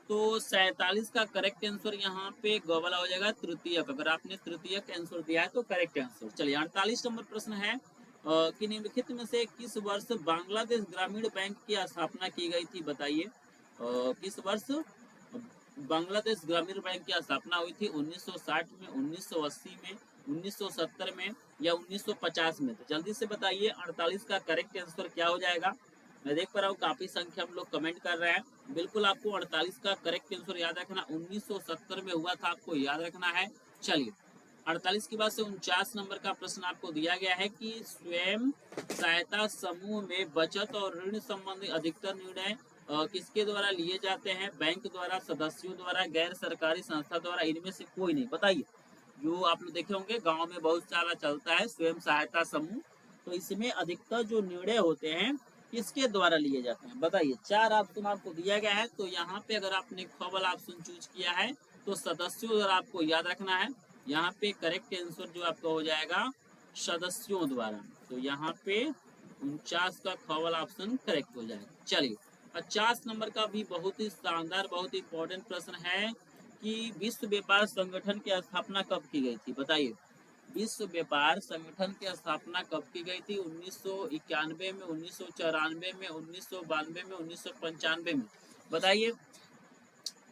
तो 47 का करेक्ट आंसर यहाँ पे ग वाला हो जाएगा तृतीयक। अगर आपने तृतीयक आंसर दिया है तो करेक्ट आंसर। चलिए 48 नंबर प्रश्न है कि निम्नलिखित में से किस वर्ष बांग्लादेश ग्रामीण बैंक की स्थापना की गई थी, बताइए किस वर्ष बांग्लादेश ग्रामीण बैंक की स्थापना हुई थी। 1960 में, 1980 में, 1970 में या 1950 में। तो जल्दी से बताइए 48 का करेक्ट आंसर क्या हो जाएगा। मैं देख पा रहा हूँ काफी संख्या हम लोग कमेंट कर रहे हैं। बिल्कुल आपको 48 का करेक्ट आंसर याद रखना, 1970 में हुआ था, आपको याद रखना है। चलिए 48 के बाद से 49 नंबर का प्रश्न आपको दिया गया है कि स्वयं सहायता समूह में बचत और ऋण संबंधी अधिकतर निर्णय किसके द्वारा लिए जाते हैं? बैंक द्वारा, सदस्यों द्वारा, गैर सरकारी संस्था द्वारा, इनमें से कोई नहीं। बताइए, जो आप लोग देखे होंगे गांव में बहुत सारा चलता है स्वयं सहायता समूह, तो इसमें अधिकतर जो निर्णय होते हैं किसके द्वारा लिए जाते हैं? बताइए। 4 ऑप्शन आपको दिया गया है, तो यहाँ पे अगर आपने ख वाला ऑप्शन चूज किया है तो सदस्यों द्वारा आपको याद रखना है। यहाँ पे करेक्ट आंसर जो आपका हो जाएगा सदस्यों द्वारा, तो यहाँ पे 49 का ख वाला ऑप्शन करेक्ट हो जाएगा। चलिए, 50 नंबर का भी बहुत ही शानदार, बहुत ही इंपॉर्टेंट प्रश्न है कि विश्व व्यापार संगठन की स्थापना कब की गई थी? बताइए, विश्व व्यापार संगठन की स्थापना कब की गई थी? 1991 में, 1994 में, 1992 में, 1995 में? बताइए,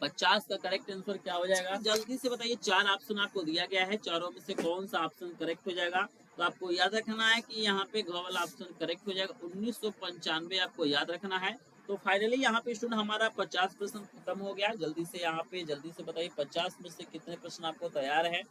50 का करेक्ट आंसर क्या हो जाएगा? जल्दी से बताइए। 4 ऑप्शन आपको दिया गया है, चारों में से कौन सा ऑप्शन करेक्ट हो जाएगा? तो आपको याद रखना है कि यहाँ पे घ वाला ऑप्शन करेक्ट हो जाएगा। 1995 आपको याद रखना है। तो फाइनली यहाँ पे स्टूडेंट हमारा 50 प्रश्न खत्म हो गया। जल्दी से यहाँ पे जल्दी से बताइए 50 में से कितने प्रश्न आपको तैयार है?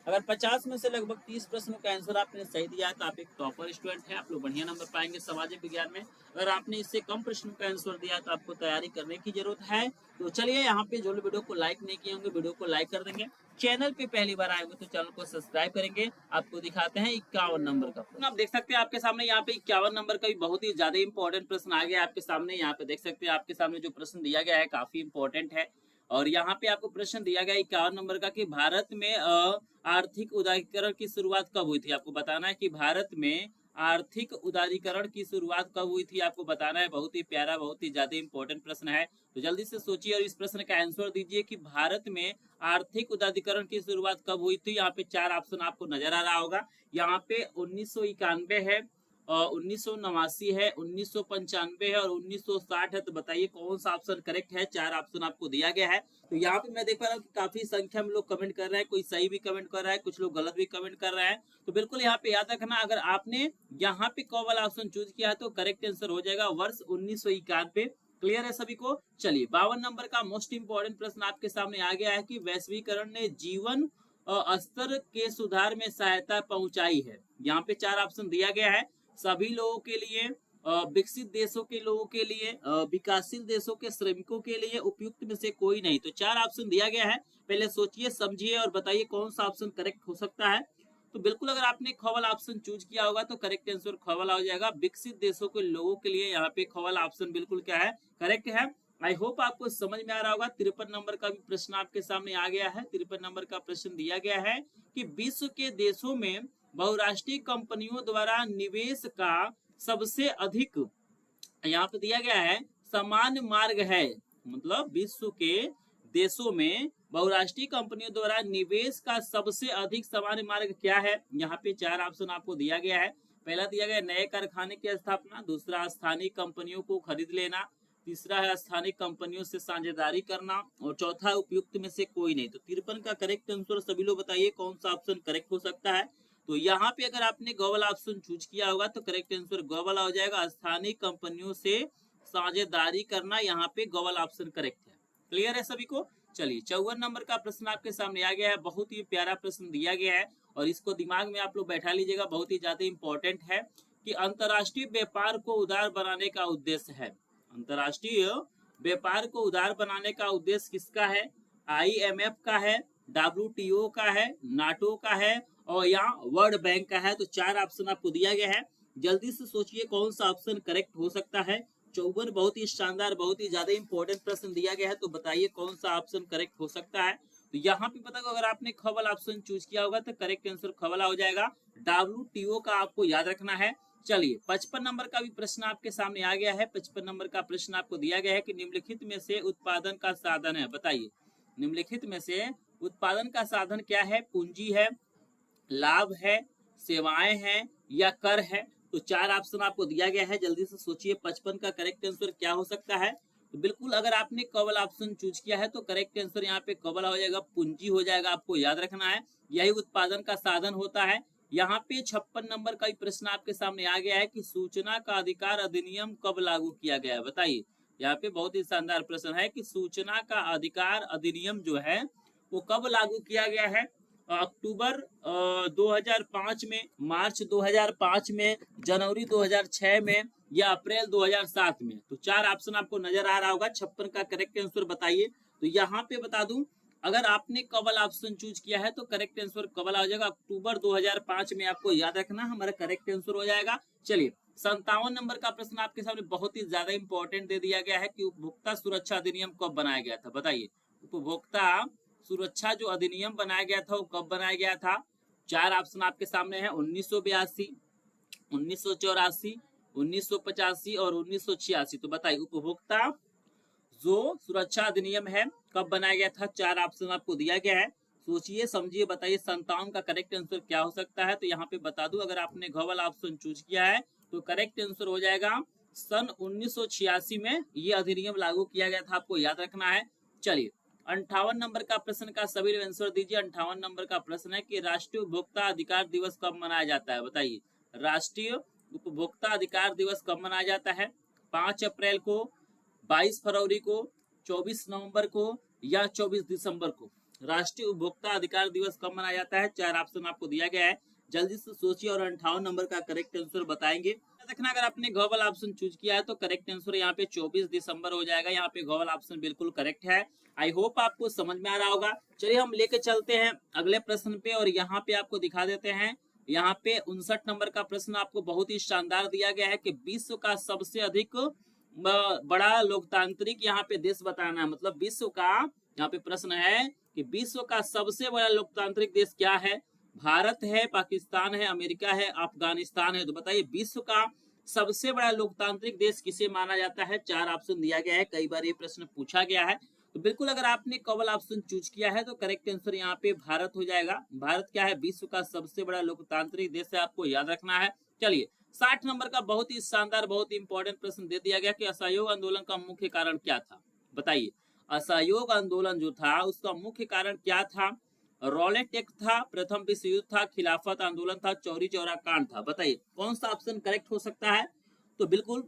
अगर 50 में से लगभग 30 प्रश्नों का आंसर आपने सही दिया है तो आप एक टॉपर स्टूडेंट हैं, आप लोग बढ़िया नंबर पाएंगे सामाजिक विज्ञान में। अगर आपने इससे कम प्रश्नों का आंसर दिया तो आपको तैयारी करने की जरूरत है। तो चलिए, यहाँ पे जो लोग वीडियो को लाइक नहीं किए होंगे वीडियो को लाइक कर देंगे, चैनल पे पहली बार आए होंगे तो चैनल को सब्सक्राइब करेंगे। आपको दिखाते हैं 51 नंबर का प्रश्न। आप देख सकते हैं आपके सामने यहाँ पे 51 नंबर का भी बहुत ही ज्यादा इंपॉर्टेंट प्रश्न आ गया आपके सामने। यहाँ पे देख सकते हैं आपके सामने जो प्रश्न दिया गया है काफी इंपॉर्टेंट है। और यहाँ पे आपको प्रश्न दिया गया 51 नंबर का कि भारत में आर्थिक उदारीकरण की शुरुआत कब हुई थी? आपको बताना है कि भारत में आर्थिक उदारीकरण की शुरुआत कब हुई थी, आपको बताना है। बहुत ही प्यारा, बहुत ही ज्यादा इंपॉर्टेंट प्रश्न है, तो जल्दी से सोचिए और इस प्रश्न का आंसर दीजिए कि भारत में आर्थिक उदारीकरण की शुरुआत कब हुई थी। यहाँ पे 4 ऑप्शन आपको नजर आ रहा होगा। यहाँ पे 1991 है, 1989 है, 1995 है और 1960 है। तो बताइए कौन सा ऑप्शन करेक्ट है? 4 ऑप्शन आपको दिया गया है। तो यहाँ पे मैं देख पा रहा हूँ कि काफी संख्या में लोग कमेंट कर रहे हैं, कोई सही भी कमेंट कर रहा है, कुछ लोग गलत भी कमेंट कर रहे हैं। तो बिल्कुल यहाँ पे याद रखना, अगर आपने यहाँ पे क वाला ऑप्शन चूज किया है तो करेक्ट आंसर हो जाएगा वर्ष 1991। क्लियर है सभी को? चलिए, 52 नंबर का मोस्ट इंपॉर्टेंट प्रश्न आपके सामने आ गया है कि वैश्वीकरण ने जीवन स्तर के सुधार में सहायता पहुंचाई है। यहाँ पे 4 ऑप्शन दिया गया है, सभी लोगों के लिए, विकसित देशों के लोगों के लिए, विकासशील देशों के श्रमिकों के लिए, उपयुक्त में से कोई नहीं। तो 4 ऑप्शन दिया गया है, पहले सोचिए समझिए और बताइए कौन सा ऑप्शन करेक्ट हो सकता है। तो बिल्कुल अगर आपने ख वाला ऑप्शन चूज किया होगा तो करेक्ट आंसर ख वाला हो जाएगा, विकसित देशों के लोगों के लिए। यहाँ पे ख वाला ऑप्शन बिल्कुल क्या है? करेक्ट है। आई होप आपको समझ में आ रहा होगा। 53 नंबर का भी प्रश्न आपके सामने आ गया है। 53 नंबर का प्रश्न दिया गया है कि विश्व के देशों में बहुराष्ट्रीय कंपनियों द्वारा निवेश का सबसे अधिक, यहाँ पे दिया गया है, समान मार्ग है। मतलब विश्व के देशों में बहुराष्ट्रीय कंपनियों द्वारा निवेश का सबसे अधिक सामान्य मार्ग क्या है? यहाँ पे 4 ऑप्शन आपको दिया गया है। पहला दिया गया नए कारखाने की स्थापना, दूसरा स्थानीय कंपनियों को खरीद लेना, तीसरा है स्थानीय कंपनियों से साझेदारी करना और चौथा उपयुक्त में से कोई नहीं। तो 53 का करेक्ट आंसर सभी लोग बताइए कौन सा ऑप्शन करेक्ट हो सकता है। तो यहाँ पे अगर आपने ग वाला ऑप्शन चूज किया होगा तो करेक्ट आंसर ग वाला हो जाएगा, स्थानीय कंपनियों से साझेदारी करना। यहाँ पे ग वाला ऑप्शन करेक्ट है। क्लियर है सभी को? चलिए, 54 नंबर का प्रश्न आपके सामने आ गया है। बहुत ही प्यारा प्रश्न दिया गया है और इसको दिमाग में आप लोग बैठा लीजिएगा, बहुत ही ज्यादा इंपॉर्टेंट है कि अंतर्राष्ट्रीय व्यापार को उदार बनाने का उद्देश्य है। अंतर्राष्ट्रीय व्यापार को उदार बनाने का उद्देश्य किसका है? IMF का है, WTO का है, नाटो का है और यहाँ वर्ल्ड बैंक का है। तो 4 ऑप्शन आपको दिया गया है, जल्दी से सोचिए कौन सा ऑप्शन करेक्ट हो सकता है। 54 बहुत ही शानदार, बहुत ही ज्यादा इंपॉर्टेंट प्रश्न दिया गया है, तो बताइए कौन सा ऑप्शन करेक्ट हो सकता है। तो यहाँ पे पता अगर आपने ख वाला ऑप्शन चूज किया होगा तो करेक्ट आंसर ख वाला हो जाएगा, WTO का आपको याद रखना है। चलिए, 55 नंबर का भी प्रश्न आपके सामने आ गया है। 55 नंबर का प्रश्न आपको दिया गया है कि निम्नलिखित में से उत्पादन का साधन है। बताइए, निम्नलिखित में से उत्पादन का साधन क्या है? पूंजी है, लाभ है, सेवाएं हैं या कर है? तो 4 ऑप्शन आपको दिया गया है, जल्दी से सोचिए 55 का करेक्ट आंसर क्या हो सकता है। तो बिल्कुल अगर आपने क वाला ऑप्शन चूज किया है तो करेक्ट आंसर यहाँ पे क वाला हो जाएगा, पूंजी हो जाएगा। आपको याद रखना है यही उत्पादन का साधन होता है। यहाँ पे 56 नंबर का प्रश्न आपके सामने आ गया है कि सूचना का अधिकार अधिनियम कब लागू किया गया है? बताइए, यहाँ पे बहुत ही शानदार प्रश्न है कि सूचना का अधिकार अधिनियम जो है वो कब लागू किया गया है? अक्टूबर 2005 में, मार्च 2005 में, जनवरी 2006 में या अप्रैल 2007 में। तो 4 ऑप्शन आपको नजर आ रहा होगा। 56 का करेक्ट आंसर बताइए। तो यहाँ पे बता दूं, अगर आपने कवल ऑप्शन चूज किया है तो करेक्ट आंसर कवल आ जाएगा। अक्टूबर 2005 में आपको याद रखना, हमारा करेक्ट आंसर हो जाएगा। चलिए 57 नंबर का प्रश्न आपके सामने बहुत ही ज्यादा इंपॉर्टेंट दे दिया गया है कि उपभोक्ता सुरक्षा अधिनियम कब बनाया गया था, बताइए। उपभोक्ता सुरक्षा जो अधिनियम बनाया गया था वो कब बनाया गया था? 4 ऑप्शन आपके सामने है, 1982, 1984, 1985 और 1986। तो बताइए उपभोक्ता जो सुरक्षा अधिनियम है कब बनाया गया था? 4 ऑप्शन आपको दिया गया है, सोचिए समझिए बताइए 57 का करेक्ट आंसर क्या हो सकता है। तो यहाँ पे बता दूं, अगर आपने घ वाला ऑप्शन चूज किया है तो करेक्ट आंसर हो जाएगा सन 1986 में ये अधिनियम लागू किया गया था, आपको याद रखना है। चलिए 58 नंबर का प्रश्न का सभी लोग आंसर दीजिए। 58 नंबर का प्रश्न है कि राष्ट्रीय उपभोक्ता अधिकार दिवस कब मनाया जाता है, बताइए। राष्ट्रीय उपभोक्ता अधिकार दिवस कब मनाया जाता है? 5 अप्रैल को, 22 फरवरी को, 24 नवंबर को या 24 दिसंबर को राष्ट्रीय उपभोक्ता अधिकार दिवस कब मनाया जाता है? 4 ऑप्शन आपको दिया गया है, जल्दी से सोचिए और 58 नंबर का करेक्ट आंसर बताएंगे। देखना, अगर आपने घ वाला ऑप्शन चूज किया है तो करेक्ट आंसर यहाँ पे 24 दिसंबर हो जाएगा। यहाँ पे घ वाला ऑप्शन बिल्कुल करेक्ट है। आई होप आपको समझ में आ रहा होगा। चलिए हम लेके चलते हैं अगले प्रश्न पे और यहाँ पे आपको दिखा देते हैं। यहाँ पे 59 नंबर का प्रश्न आपको बहुत ही शानदार दिया गया है कि विश्व का सबसे अधिक बड़ा लोकतांत्रिक यहाँ पे देश बताना है। मतलब विश्व का, यहाँ पे प्रश्न है कि विश्व का सबसे बड़ा लोकतांत्रिक देश क्या है? भारत है, पाकिस्तान है, अमेरिका है, अफगानिस्तान है। तो बताइए विश्व का सबसे बड़ा लोकतांत्रिक देश किसे माना जाता है? 4 ऑप्शन दिया गया है, कई बार ये प्रश्न पूछा गया है। तो बिल्कुल अगर आपने कवल ऑप्शन चूज किया है तो करेक्ट आंसर यहाँ पे भारत हो जाएगा। भारत क्या है? विश्व का सबसे बड़ा लोकतांत्रिक देश है, आपको याद रखना है। चलिए 60 नंबर का बहुत ही शानदार, बहुत ही इंपॉर्टेंट प्रश्न दे दिया गया कि असहयोग आंदोलन का मुख्य कारण क्या था, बताइए। असहयोग आंदोलन जो था उसका मुख्य कारण क्या था? रॉलेट एक्ट था, प्रथम विश्व युद्ध था, खिलाफत आंदोलन था, चौरी चौरा कांड था। बताइए कौन सा ऑप्शन करेक्ट हो सकता है? तो बिल्कुल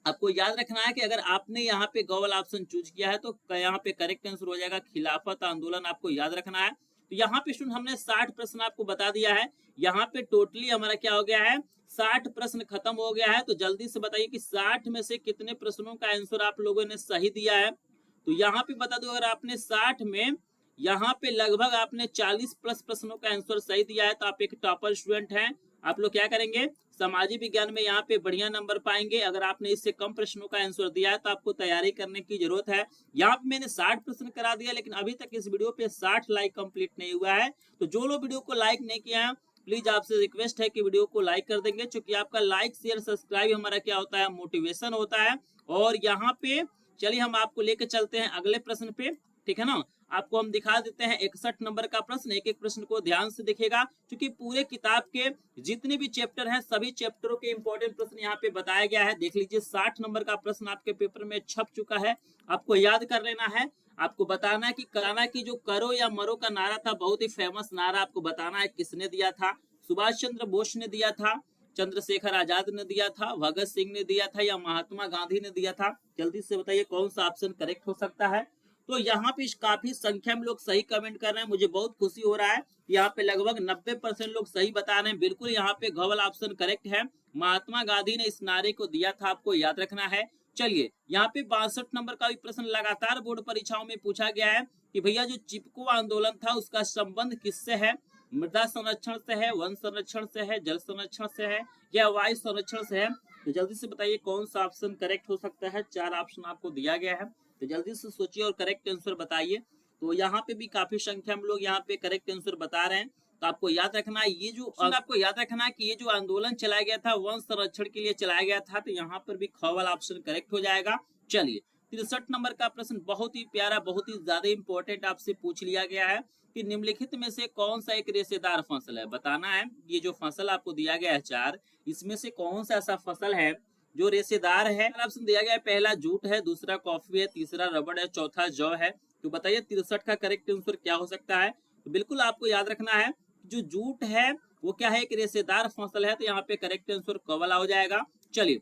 आपको याद रखना है कि अगर आपने यहाँ पे गवल ऑप्शन चूज किया है तो यहाँ पे करेक्ट आंसर हो जाएगा खिलाफत आंदोलन, आपको याद रखना है। तो यहाँ पे सुन हमने 60 प्रश्न आपको बता दिया है। यहाँ पे टोटली हमारा क्या हो गया है? 60 प्रश्न खत्म हो गया है। तो जल्दी से बताइए कि 60 में से कितने प्रश्नों का आंसर आप लोगों ने सही दिया है। तो यहाँ पे बता दो, अगर आपने 60 में यहाँ पे लगभग आपने 40 प्लस प्रश्नों का आंसर सही दिया है तो आप एक टॉपर स्टूडेंट हैं। आप लोग क्या करेंगे? सामाजिक विज्ञान में यहाँ पे बढ़िया नंबर पाएंगे। अगर आपने इससे कम प्रश्नों का आंसर दिया है तो आपको तैयारी करने की जरूरत है। यहाँ पे मैंने 60 प्रश्न करा दिया, लेकिन अभी तक इस वीडियो पे 60 लाइक कंप्लीट नहीं हुआ है। तो जो लोग वीडियो को लाइक नहीं किया है प्लीज आपसे रिक्वेस्ट है कि वीडियो को लाइक कर देंगे, क्योंकि आपका लाइक शेयर सब्सक्राइब हमारा क्या होता है? मोटिवेशन होता है। और यहाँ पे चलिए हम आपको लेकर चलते हैं अगले प्रश्न पे, ठीक है ना। आपको हम दिखा देते हैं 61 नंबर का प्रश्न। एक एक प्रश्न को ध्यान से देखिएगा, क्योंकि पूरे किताब के जितने भी चैप्टर हैं सभी चैप्टरों के इंपॉर्टेंट प्रश्न यहाँ पे बताया गया है। देख लीजिए 60 नंबर का प्रश्न आपके पेपर में छप चुका है, आपको याद कर लेना है। आपको बताना है कि कराना की जो करो या मरो का नारा था, बहुत ही फेमस नारा, आपको बताना है किसने दिया था। सुभाष चंद्र बोस ने दिया था, चंद्रशेखर आजाद ने दिया था, भगत सिंह ने दिया था या महात्मा गांधी ने दिया था? जल्दी से बताइए कौन सा ऑप्शन करेक्ट हो सकता है। तो यहाँ पे काफी संख्या में लोग सही कमेंट कर रहे हैं, मुझे बहुत खुशी हो रहा है। यहाँ पे लगभग 90% लोग सही बता रहे हैं। बिल्कुल यहाँ पे घवल ऑप्शन करेक्ट है। महात्मा गांधी ने इस नारे को दिया था, आपको याद रखना है। चलिए यहाँ पे 62 नंबर का भी प्रश्न लगातार बोर्ड परीक्षाओं में पूछा गया है कि भैया जो चिपको आंदोलन था उसका संबंध किससे है? मृदा संरक्षण से है, वन संरक्षण से है, जल संरक्षण से है या वायु संरक्षण से है? तो जल्दी से बताइए कौन सा ऑप्शन करेक्ट हो सकता है। 4 ऑप्शन आपको दिया गया है, तो जल्दी से सोचिए और करेक्ट आंसर बताइए। तो यहाँ पे भी काफी संख्या में लोग यहाँ पे करेक्ट आंसर बता रहे हैं। तो आपको याद रखना है ये जो आपको याद रखना है कि ये जो आंदोलन चलाया गया था वन संरक्षण के लिए चलाया गया था। तो यहाँ पर भी ख वाला ऑप्शन करेक्ट हो जाएगा। चलिए 63 नंबर का प्रश्न बहुत ही प्यारा, बहुत ही ज्यादा इंपॉर्टेंट आपसे पूछ लिया गया है कि निम्नलिखित में से कौन सा एक रेशेदार फसल है? बताना है ये जो फसल आपको दिया गया है 4, इसमें से कौन सा ऐसा फसल है जो रेशेदार है? ऑप्शन दिया गया है, पहला जूट है, दूसरा कॉफी है, तीसरा रबड़ है, चौथा जौ है। तो बताइए 63 का करेक्ट आंसर क्या हो सकता है। तो बिल्कुल आपको याद रखना है जो जूट है वो क्या है? एक रेशेदार फसल है। तो यहाँ पे करेक्ट आंसर क वाला हो जाएगा। चलिए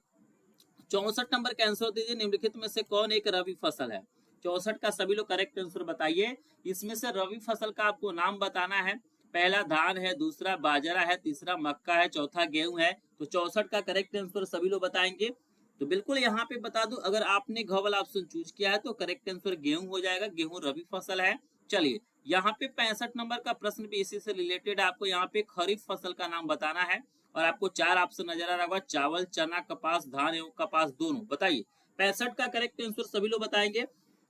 64 नंबर का आंसर दीजिए, निम्नलिखित में से कौन एक रबी फसल है? 64 का सभी लोग करेक्ट आंसर बताइए। इसमें से रबी फसल का आपको नाम बताना है। पहला धान है, दूसरा बाजरा है, तीसरा मक्का है, चौथा गेहूं है। तो 64 का करेक्ट आंसर सभी लोग बताएंगे। तो बिल्कुल यहाँ पे बता दूं, अगर आपने घ वाला ऑप्शन चूज किया है तो करेक्ट आंसर गेहूं हो जाएगा। गेहूं रबी फसल है। चलिए यहाँ पे 65 नंबर का प्रश्न भी इसी से रिलेटेड है। आपको यहाँ पे खरीफ फसल का नाम बताना है और आपको 4 ऑप्शन नजर आ रहा होगा, चावल, चना, कपास, धान एवं कपास दोनों। बताइए 65 का करेक्ट आंसर सभी लोग बताएंगे।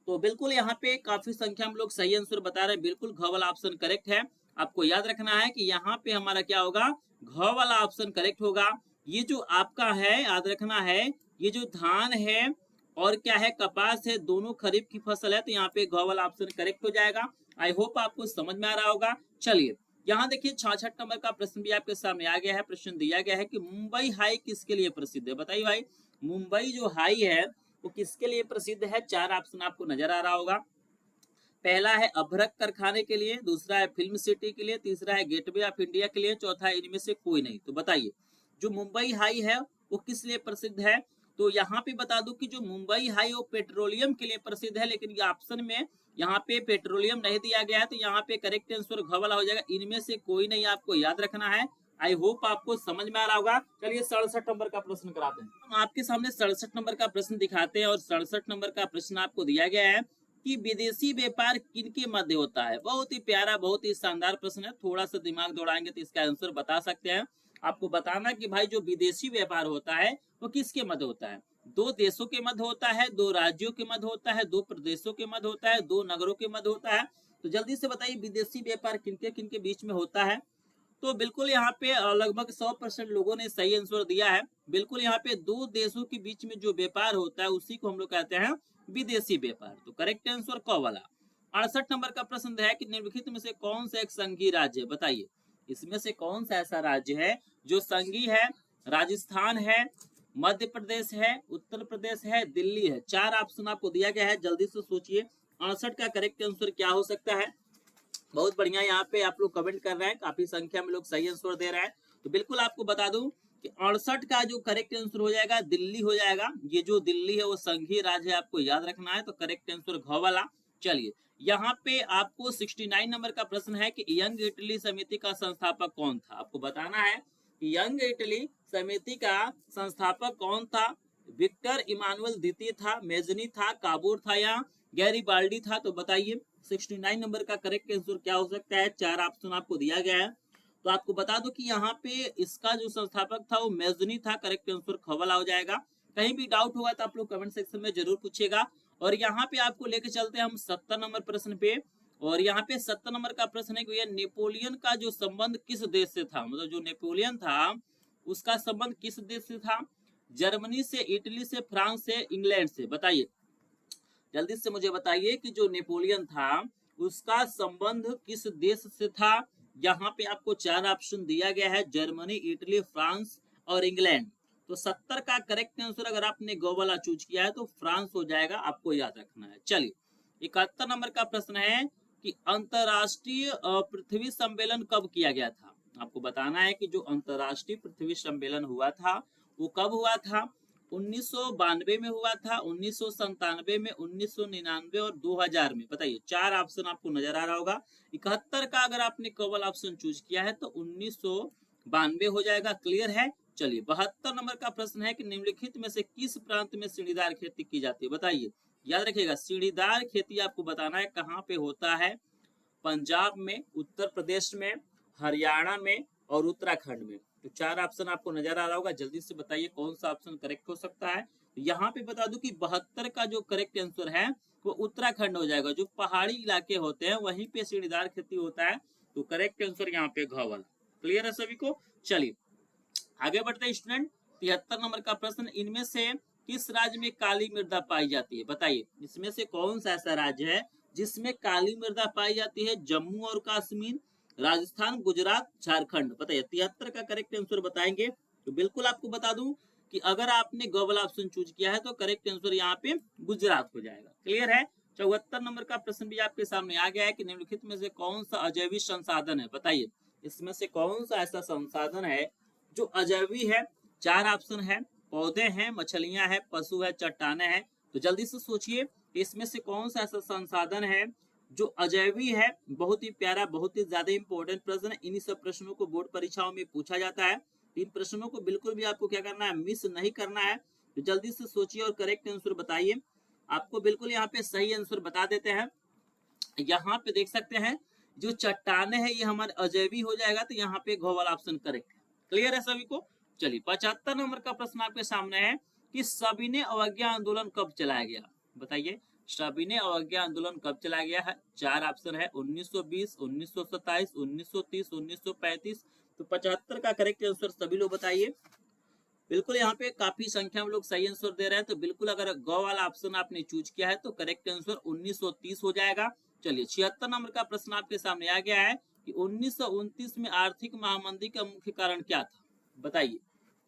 तो बिल्कुल यहाँ पे काफी संख्या में लोग सही आंसर बता रहे हैं। बिल्कुल घ वाला ऑप्शन करेक्ट है। आपको याद रखना है कि यहाँ पे हमारा क्या होगा, घ वाला ऑप्शन करेक्ट होगा। ये जो आपका है याद रखना है, ये जो धान है और क्या है कपास है, दोनों खरीफ की फसल है। तो यहाँ पे घ वाला ऑप्शन करेक्ट हो जाएगा। आई होप आपको समझ में आ रहा होगा। चलिए यहाँ देखिए 66 नंबर का प्रश्न भी आपके सामने आ गया है। प्रश्न दिया गया है कि मुंबई हाई किसके लिए प्रसिद्ध है। बताइए भाई, मुंबई जो हाई है वो किसके लिए प्रसिद्ध है। 4 ऑप्शन आपको नजर आ रहा होगा। पहला है अभ्रक कारखाने के लिए, दूसरा है फिल्म सिटी के लिए, तीसरा है गेटवे ऑफ इंडिया के लिए, चौथा है इनमें से कोई नहीं। तो बताइए जो मुंबई हाई है वो किस लिए प्रसिद्ध है। तो यहाँ पे बता दूं कि जो मुंबई हाई वो पेट्रोलियम के लिए प्रसिद्ध है, लेकिन ये ऑप्शन में यहाँ पे पेट्रोलियम नहीं दिया गया है। तो यहाँ पे करेक्ट आंसर घ वाला हो जाएगा, इनमें से कोई नहीं। आपको याद रखना है। आई होप आपको समझ में आ रहा होगा। चलिए 67 नंबर का प्रश्न कराते हैं। हम आपके सामने 67 नंबर का प्रश्न दिखाते हैं और 67 नंबर का प्रश्न आपको दिया गया है कि विदेशी व्यापार किनके मध्य होता है। बहुत ही प्यारा, बहुत ही शानदार प्रश्न है। थोड़ा सा दिमाग दौड़ाएंगे तो इसका आंसर बता सकते हैं। आपको बताना कि भाई जो विदेशी व्यापार होता है वो किसके मध्य होता है। 2 देशों के मध्य होता है, 2 राज्यों के मध्य होता है, 2 प्रदेशों के मध्य होता है, 2 नगरों के मध्य होता है। तो जल्दी से बताइए विदेशी व्यापार किनके किनके बीच में होता है। तो बिल्कुल यहाँ पे लगभग 100% लोगों ने सही आंसर दिया है। बिल्कुल यहाँ पे 2 देशों के बीच में जो व्यापार होता है उसी को हम लोग कहते हैं विदेशी व्यापार। तो करेक्ट आंसर क वाला। 68 नंबर का प्रश्न है कि निम्नलिखित में से कौन सा एक संघीय राज्य है। बताइए इसमें से कौन सा ऐसा राज्य है जो संघीय है। राजस्थान है, मध्य प्रदेश है, उत्तर प्रदेश है, दिल्ली है। 4 ऑप्शन आपको दिया गया है, जल्दी से सोचिए 68 का करेक्ट आंसर क्या हो सकता है। बहुत बढ़िया, यहाँ पे आप लोग कमेंट कर रहे हैं, काफी संख्या में लोग सही आंसर दे रहे हैं। तो बिल्कुल आपको बता दूं कि 68 का जो करेक्ट आंसर हो जाएगा दिल्ली हो जाएगा। ये जो दिल्ली है वो संघीय राज्य है, आपको याद रखना है। तो करेक्ट आंसर घ वाला। चलिए यहाँ पे आपको 69 नंबर का प्रश्न है कि यंग इटली समिति का संस्थापक कौन था। आपको बताना है कि यंग इटली समिति का संस्थापक कौन था। विक्टर इमानुअल द्वितीय था, मेजनी था, काबूर था या गैरीबाल्डी था। तो बताइए 69 नंबर का करेक्ट आंसर क्या हो सकता है। 4 ऑप्शन आपको दिया गया है। तो आपको बता दो कि यहाँ पे इसका जो संस्थापक था वो मेजनी था। करेक्ट आंसर ख वाला हो जाएगा। कहीं भी डाउट होगा तो आप लोग कमेंट सेक्शन में जरूर पूछिएगा। और यहाँ पे आपको लेके चलते हैं हम 70 नंबर प्रश्न पे। और यहाँ पे 70 नंबर का प्रश्न है कि भैया नेपोलियन का जो संबंध किस देश से था। मतलब जो नेपोलियन था उसका संबंध किस देश से था। जर्मनी से, इटली से, फ्रांस से, इंग्लैंड से। बताइए जल्दी से मुझे बताइए कि जो नेपोलियन था उसका संबंध किस देश से था। यहाँ पे आपको 4 ऑप्शन दिया गया है, जर्मनी, इटली, फ्रांस और इंग्लैंड। तो 70 का करेक्ट आंसर अगर आपने गो वाला चूज किया है तो फ्रांस हो जाएगा, आपको याद रखना है। चलिए 71 नंबर का प्रश्न है कि अंतरराष्ट्रीय पृथ्वी सम्मेलन कब किया गया था। आपको बताना है कि जो अंतरराष्ट्रीय पृथ्वी सम्मेलन हुआ था वो कब हुआ था। 1992 में हुआ था, 1997 में, 1999 और 2000 में। बताइए 4 ऑप्शन आपको नजर आ रहा होगा। 71 का अगर आपने केवल ऑप्शन चूज किया है तो 1992 हो जाएगा। क्लियर है। चलिए 72 नंबर का प्रश्न है कि निम्नलिखित में से किस प्रांत में सीढ़ीदार खेती की जाती है। बताइए याद रखिएगा सीढ़ीदार खेती आपको बताना है कहाँ पे होता है। पंजाब में, उत्तर प्रदेश में, हरियाणा में और उत्तराखंड में। तो 4 ऑप्शन आपको नजर आ रहा होगा। जल्दी से बताइए कौन सा ऑप्शन करेक्ट हो सकता है। यहाँ पे बता दूं कि 72 का जो करेक्ट आंसर है वो उत्तराखंड हो जाएगा। जो पहाड़ी इलाके होते हैं वहीं पे सीढ़ीदार खेती होता है। तो करेक्ट आंसर यहाँ पे घ वाला। क्लियर है सभी को। चलिए आगे बढ़ते हैं स्टूडेंट। 73 नंबर का प्रश्न, इनमें से किस राज्य में काली मृदा पाई जाती है। बताइए इसमें से कौन सा ऐसा राज्य है जिसमें काली मृदा पाई जाती है। जम्मू और कश्मीर, राजस्थान, गुजरात, झारखंड। बताइए 73 का करेक्ट आंसर बताएंगे। तो बिल्कुल आपको बता दूं कि अगर आपने ग वाला ऑप्शन चूज किया है तो करेक्ट आंसर यहाँ पे गुजरात हो जाएगा। क्लियर है। 74 नंबर का प्रश्न भी आपके सामने आ गया है कि निम्नलिखित में से कौन सा अजैविक संसाधन है। बताइए इसमें से कौन सा ऐसा संसाधन है जो अजैवी है। 4 ऑप्शन है, पौधे हैं, मछलियां हैं, पशु है, चट्टाने हैं। तो जल्दी से सोचिए इसमें से कौन सा ऐसा संसाधन है जो अजैवी है, बहुत ही प्यारा, बहुत ही ज्यादा इंपॉर्टेंट प्रश्न है। इन्हीं सब प्रश्नों को बोर्ड परीक्षाओं में पूछा जाता है। इन प्रश्नों को बिल्कुल भी आपको क्या करना है, मिस नहीं करना है। तो जल्दी से सोचिए और करेक्ट आंसर बताइए। आपको बिल्कुल यहाँ पे सही आंसर बता देते हैं। यहाँ पे देख सकते हैं जो चट्टाने हैं ये हमारे अजैवी हो जाएगा, तो यहाँ पे घ वाला ऑप्शन करेक्ट है। क्लियर है सभी को। चलिए 75 नंबर का प्रश्न आपके सामने है कि सविनय अवज्ञा आंदोलन कब चलाया गया। बताइए सविनय अवज्ञा आंदोलन कब चलाया गया है। चार ऑप्शन है 1920, 1927, 1930, 1935। तो 75 का करेक्ट आंसर सभी लोग बताइए। बिल्कुल यहाँ पे काफी संख्या में लोग सही आंसर दे रहे हैं। तो बिल्कुल अगर ग वाला ऑप्शन आपने चूज किया है तो करेक्ट आंसर 1930 हो जाएगा। चलिए 76 नंबर का प्रश्न आपके सामने आ गया है कि 1929 में आर्थिक महामंदी का मुख्य कारण क्या था। बताइए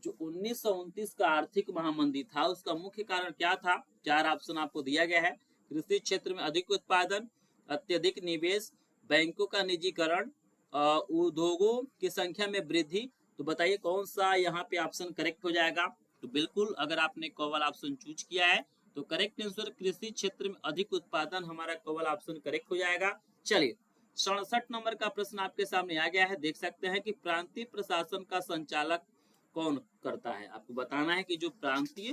जो 1929 का आर्थिक महामंदी था उसका मुख्य कारण क्या था। चार ऑप्शन आपको दिया गया है। कृषि क्षेत्र में अधिक उत्पादन, अत्यधिक निवेश, बैंकों का निजीकरण, उद्योगों की संख्या में वृद्धि। तो बताइए कौन सा यहाँ पे ऑप्शन करेक्ट हो जाएगा। तो बिल्कुल अगर आपने क वाला ऑप्शन चूज किया है तो करेक्ट आंसर कृषि क्षेत्र में अधिक उत्पादन, हमारा क वाला ऑप्शन करेक्ट हो जाएगा। चलिए 67 नंबर का प्रश्न आपके सामने आ गया है। देख सकते हैं कि प्रांतीय प्रशासन का संचालक कौन करता है। आपको बताना है कि जो प्रांतीय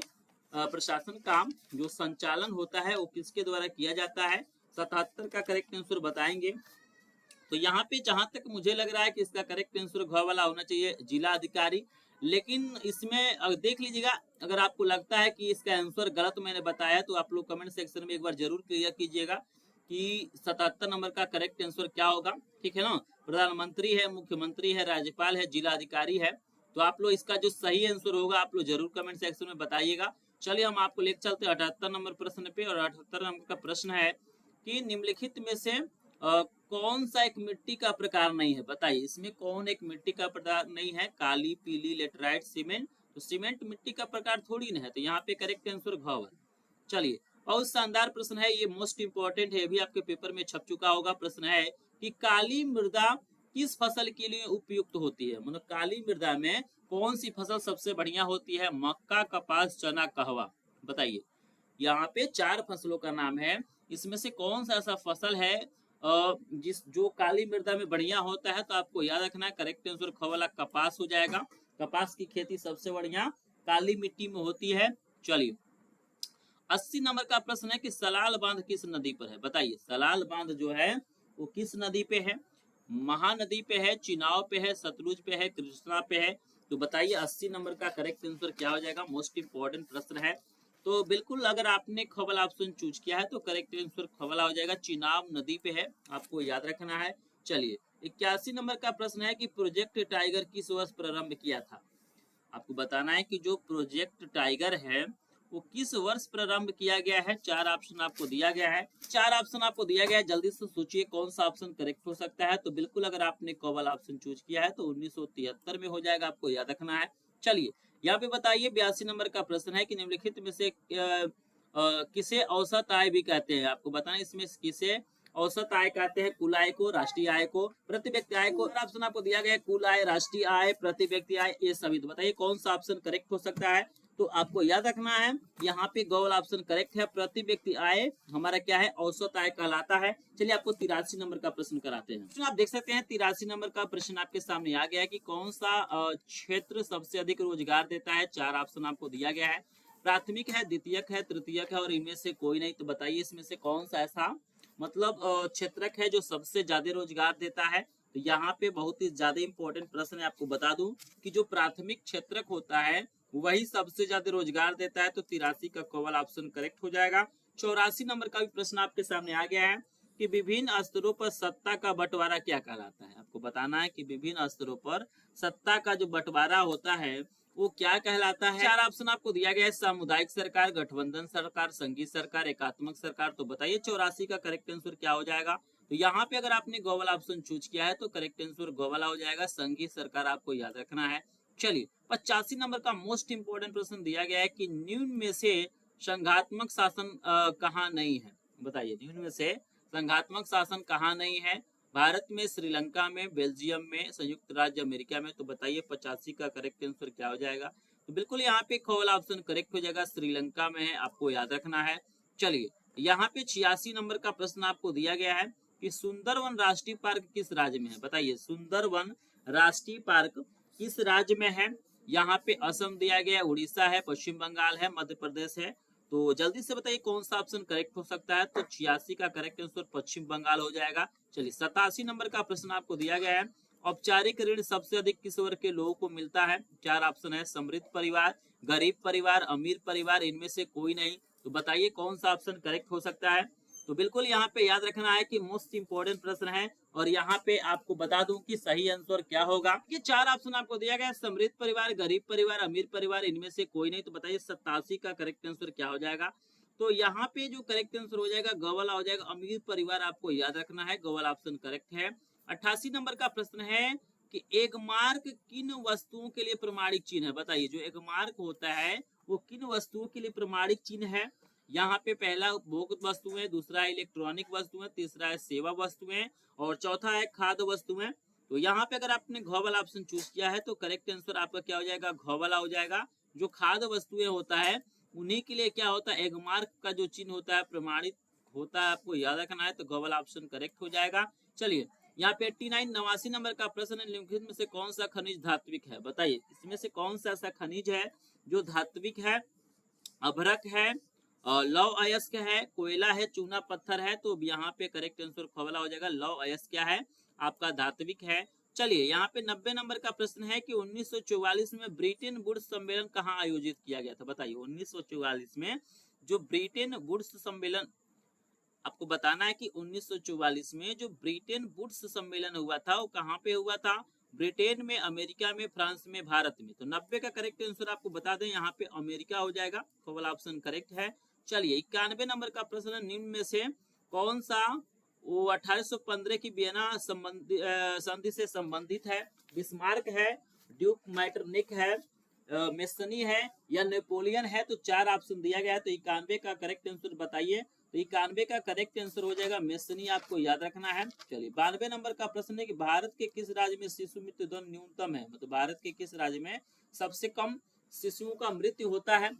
प्रशासन का जो संचालन होता है वो किसके द्वारा किया जाता है। 77 का करेक्ट आंसर बताएंगे। तो यहाँ पे जहां तक मुझे लग रहा है कि इसका करेक्ट आंसर घ वाला होना चाहिए, जिला अधिकारी। लेकिन इसमें देख लीजिएगा, अगर आपको लगता है कि इसका आंसर गलत मैंने बताया तो आप लोग कमेंट सेक्शन में एक बार जरूर क्लियर कीजिएगा कि 77 नंबर का करेक्ट आंसर क्या होगा। ठीक है ना। प्रधानमंत्री है, मुख्यमंत्री है, राज्यपाल है, जिला अधिकारी है। तो आप लोग इसका जो सही आंसर होगा आप लोग जरूर कमेंट सेक्शन में बताइएगा। चलिए हम आपको लेकर चलते हैं 78 नंबर प्रश्न पे। और 78 नंबर का प्रश्न है कि निम्नलिखित में से कौन सा एक मिट्टी का प्रकार नहीं है। बताइए इसमें कौन एक मिट्टी का प्रकार नहीं है। काली, पीली, लेटराइट, सीमेंट। तो सीमेंट मिट्टी का प्रकार थोड़ी ना है। तो यहाँ पे करेक्ट आंसर घ है। चलिए बहुत शानदार प्रश्न है, ये मोस्ट इंपॉर्टेंट है, भी आपके पेपर में छप चुका होगा। प्रश्न है कि काली मृदा किस फसल के लिए उपयुक्त होती है। मतलब काली मृदा में कौन सी फसल सबसे बढ़िया होती है। मक्का, कपास, चना, कहवा। बताइए यहाँ पे चार फसलों का नाम है, इसमें से कौन सा ऐसा फसल है जिस जो काली मृदा में बढ़िया होता है। तो आपको याद रखना है करेक्ट आंसर ख वाला कपास हो जाएगा। कपास की खेती सबसे बढ़िया काली मिट्टी में होती है। चलिए 80 नंबर का प्रश्न है कि सलाल बांध किस नदी पर है। बताइए सलाल बांध जो है वो किस नदी पे है। महानदी पे है, चिनाव पे है, सतलुज पे है, कृष्णा पे है। तो बताइए 80 नंबर का करेक्ट आंसर क्या हो जाएगा। मोस्ट इंपॉर्टेंट प्रश्न है। तो बिल्कुल अगर आपने ख वाला ऑप्शन चूज किया है तो करेक्ट आंसर ख वाला हो जाएगा, चिनाब नदी पे है, आपको याद रखना है। चलिए 81 नंबर का प्रश्न है कि प्रोजेक्ट टाइगर किस वर्ष प्रारंभ किया था। आपको बताना है कि जो प्रोजेक्ट टाइगर है वो किस वर्ष प्रारंभ किया गया है। चार ऑप्शन आपको दिया गया है। चार ऑप्शन आपको दिया गया है, जल्दी से सोचिए कौन सा ऑप्शन करेक्ट हो सकता है। तो बिल्कुल अगर आपने क वाला ऑप्शन चूज किया है तो 1973 में हो जाएगा, आपको याद रखना है। चलिए यहाँ पे बताइए 82 नंबर का प्रश्न है कि निम्नलिखित में से किसे औसत आय भी कहते हैं। आपको बताना इसमें किसे औसत आय कहते हैं। कुल आय को, राष्ट्रीय आय को, प्रति व्यक्ति आय को। ऑप्शन आपको दिया गया है कुल आय, राष्ट्रीय आय, प्रति व्यक्ति आय, ये सभी। तो बताइए कौन सा ऑप्शन करेक्ट हो सकता है। तो आपको याद रखना है यहाँ पे ग वाला ऑप्शन करेक्ट है। प्रति व्यक्ति आय हमारा क्या है, औसत आय कहलाता है। चलिए आपको 83 नंबर का प्रश्न कराते हैं। आप देख सकते हैं 83 नंबर का प्रश्न आपके सामने आ गया है कि कौन सा क्षेत्र सबसे अधिक रोजगार देता है। चार ऑप्शन आपको दिया गया है। प्राथमिक है, द्वितीयक है, तृतीयक है और इनमें से कोई नहीं। तो बताइए इसमें से कौन सा ऐसा मतलब क्षेत्रक है जो सबसे ज्यादा रोजगार देता है। तो यहाँ पे बहुत ही ज्यादा इंपॉर्टेंट प्रश्न है। आपको बता दूं कि जो प्राथमिक क्षेत्रक होता है वही सबसे ज्यादा रोजगार देता है। तो 83 का क वाला ऑप्शन करेक्ट हो जाएगा। 84 नंबर का भी प्रश्न आपके सामने आ गया है कि विभिन्न स्तरों पर सत्ता का बंटवारा क्या कहलाता है। आपको बताना है कि विभिन्न स्तरों पर सत्ता का जो बंटवारा होता है वो क्या कहलाता है। चार ऑप्शन आपको दिया गया है, सामुदायिक सरकार, गठबंधन सरकार, संघीय सरकार, एकात्मक सरकार। तो बताइए 84 का करेक्ट आंसर क्या हो जाएगा। तो यहाँ पे अगर आपने ग वाला ऑप्शन चूज किया है तो करेक्ट आंसर ग वाला हो जाएगा, संघीय सरकार, आपको याद रखना है। चलिए 85 नंबर का मोस्ट इंपोर्टेंट प्रश्न दिया गया है कि निम्न में से संघात्मक शासन कहाँ नहीं है। बताइए निम्न में से संघात्मक शासन कहाँ नहीं है। भारत में, श्रीलंका में, बेल्जियम में, संयुक्त राज्य अमेरिका में। तो बताइए 85 का करेक्ट आंसर क्या हो जाएगा। तो बिल्कुल यहाँ पे ख वाला ऑप्शन करेक्ट हो जाएगा, श्रीलंका में है, आपको याद रखना है। चलिए यहाँ पे 86 नंबर का प्रश्न आपको दिया गया है कि सुंदरवन राष्ट्रीय पार्क किस राज्य में है। बताइए सुंदरवन राष्ट्रीय पार्क किस राज्य में है। यहाँ पे असम दिया गया है, उड़ीसा है, पश्चिम बंगाल है, मध्य प्रदेश है। तो जल्दी से बताइए कौन सा ऑप्शन करेक्ट हो सकता है। तो 86 का करेक्ट आंसर पश्चिम बंगाल हो जाएगा। चलिए 87 नंबर का प्रश्न आपको दिया गया है, औपचारिक ऋण सबसे अधिक किस वर्ग के लोगों को मिलता है। चार ऑप्शन है, समृद्ध परिवार, गरीब परिवार, अमीर परिवार, इनमें से कोई नहीं। तो बताइए कौन सा ऑप्शन करेक्ट हो सकता है। तो बिल्कुल यहाँ पे याद रखना है कि मोस्ट इंपोर्टेंट प्रश्न है और यहाँ पे आपको बता दूं कि सही आंसर क्या होगा। ये चार ऑप्शन आपको दिया गया है, समृद्ध परिवार, गरीब परिवार, अमीर परिवार, इनमें से कोई नहीं। तो बताइए 87 का करेक्ट आंसर क्या हो जाएगा। तो यहाँ पे जो करेक्ट आंसर हो जाएगा ग वाला हो जाएगा, अमीर परिवार आपको याद रखना है, ग वाला ऑप्शन करेक्ट है। 88 नंबर का प्रश्न है कि एक मार्क किन वस्तुओं के लिए प्रमाणिक चिन्ह है। बताइए जो एक मार्क होता है वो किन वस्तुओं के लिए प्रमाणिक चिन्ह है। यहाँ पे पहला भोग वस्तुएं, दूसरा है इलेक्ट्रॉनिक वस्तुएं, तीसरा है सेवा वस्तुएं और चौथा है खाद्य वस्तुएं। तो यहाँ पे अगर आपने घ वाला ऑप्शन चूज किया है तो करेक्ट आंसर आपका क्या हो जाएगा, घ वाला हो जाएगा। जो खाद्य वस्तुएं होता है उन्हीं के लिए क्या होता है, एग मार्क का जो चिन्ह होता है प्रमाणित होता है, आपको याद रखना है। तो घ वाला ऑप्शन करेक्ट हो जाएगा। चलिए यहाँ पे 89 नंबर का प्रश्न है, निम्नलिखित में से कौन सा खनिज धात्विक है। बताइए इसमें से कौन सा ऐसा खनिज है जो धात्विक है। अभ्रक है, लौह अयस्क है, कोयला है, चूना पत्थर है। तो यहाँ पे करेक्ट आंसर खवला हो जाएगा, लौह अयस्क क्या है आपका धात्विक है। चलिए यहाँ पे 90 नंबर का प्रश्न है कि 1944 में ब्रिटेन वुड्स सम्मेलन कहाँ आयोजित किया गया था। बताइए 1944 में जो ब्रिटेन वुड्स सम्मेलन, आपको बताना है कि 1944 में जो ब्रिटेन वुड्स सम्मेलन हुआ था वो कहाँ पे हुआ था। ब्रिटेन में, अमेरिका में, फ्रांस में, भारत में। तो 90 का करेक्ट आंसर आपको बता दें यहाँ पे अमेरिका हो जाएगा, वाला ऑप्शन करेक्ट है। चलिए 91 नंबर का प्रश्न, निम्न में से कौन सा वो 1815 की वियना संधि से संबंधित है। बिस्मार्क है, ड्यूक मैटरनिक है, मेसनी है या नेपोलियन है। तो चार ऑप्शन दिया गया है। तो 91 का करेक्ट आंसर बताइए। तो 91 का करेक्ट आंसर हो जाएगा मेसनी, आपको याद रखना है। चलिए 92 नंबर का प्रश्न है कि भारत के किस राज्य में शिशु मृत्यु दर न्यूनतम है। मतलब भारत के किस राज्य में सबसे कम शिशुओं का मृत्यु होता है,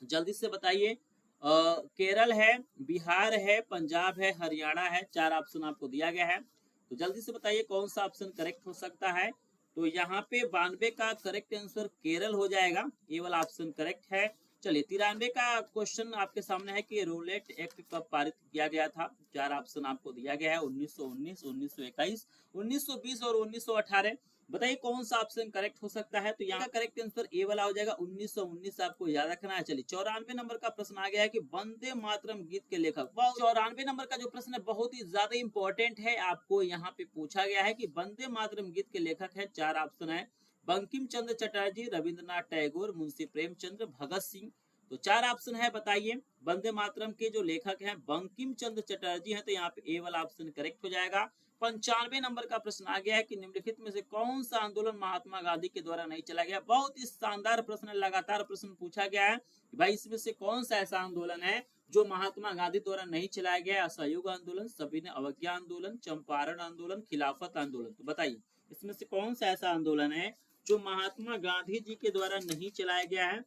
जल्दी से बताइए। केरल है, बिहार है, पंजाब है, हरियाणा है। चार ऑप्शन आपको दिया गया है। तो जल्दी से बताइए कौन सा ऑप्शन करेक्ट हो सकता है। तो यहाँ पे 92 का करेक्ट आंसर केरल हो जाएगा, ये वाला ऑप्शन करेक्ट है। चलिए 93 का क्वेश्चन आपके सामने है कि रूलेट एक्ट कब पारित किया गया था। चार ऑप्शन आपको दिया गया है, 1919, 1921, 1920 और 1918। बताइए कौन सा ऑप्शन करेक्ट हो सकता है। तो यहाँ का करेक्ट आंसर ए वाला हो जाएगा, 1919 आपको याद रखना है। चलिए 94 नंबर का प्रश्न आ गया है कि वंदे मातरम गीत के लेखक। 94 नंबर का जो प्रश्न है बहुत ही ज्यादा इंपॉर्टेंट है, आपको यहाँ पे पूछा गया है कि वंदे मातरम गीत के लेखक है। चार ऑप्शन है, बंकिम चंद्र चटर्जी, रविंद्रनाथ टैगोर, मुंशी प्रेमचंद्र, भगत सिंह। तो चार ऑप्शन है, बताइए वंदे मातरम के जो लेखक हैं बंकिम चंद्र चटर्जी हैं। तो यहाँ पे ए वाला ऑप्शन करेक्ट हो जाएगा। 95 नंबर का प्रश्न आ गया है कि निम्नलिखित में से कौन सा आंदोलन महात्मा गांधी के द्वारा नहीं चला गया। बहुत ही शानदार प्रश्न है, लगातार प्रश्न पूछा गया है कि भाई इसमें से कौन सा ऐसा आंदोलन है जो महात्मा गांधी द्वारा नहीं चलाया गया। असहयोग आंदोलन, सविनय अवज्ञा आंदोलन, चंपारण आंदोलन, खिलाफत आंदोलन। तो बताइए इसमें से कौन सा ऐसा आंदोलन है जो महात्मा गांधी जी के द्वारा नहीं चलाया गया है।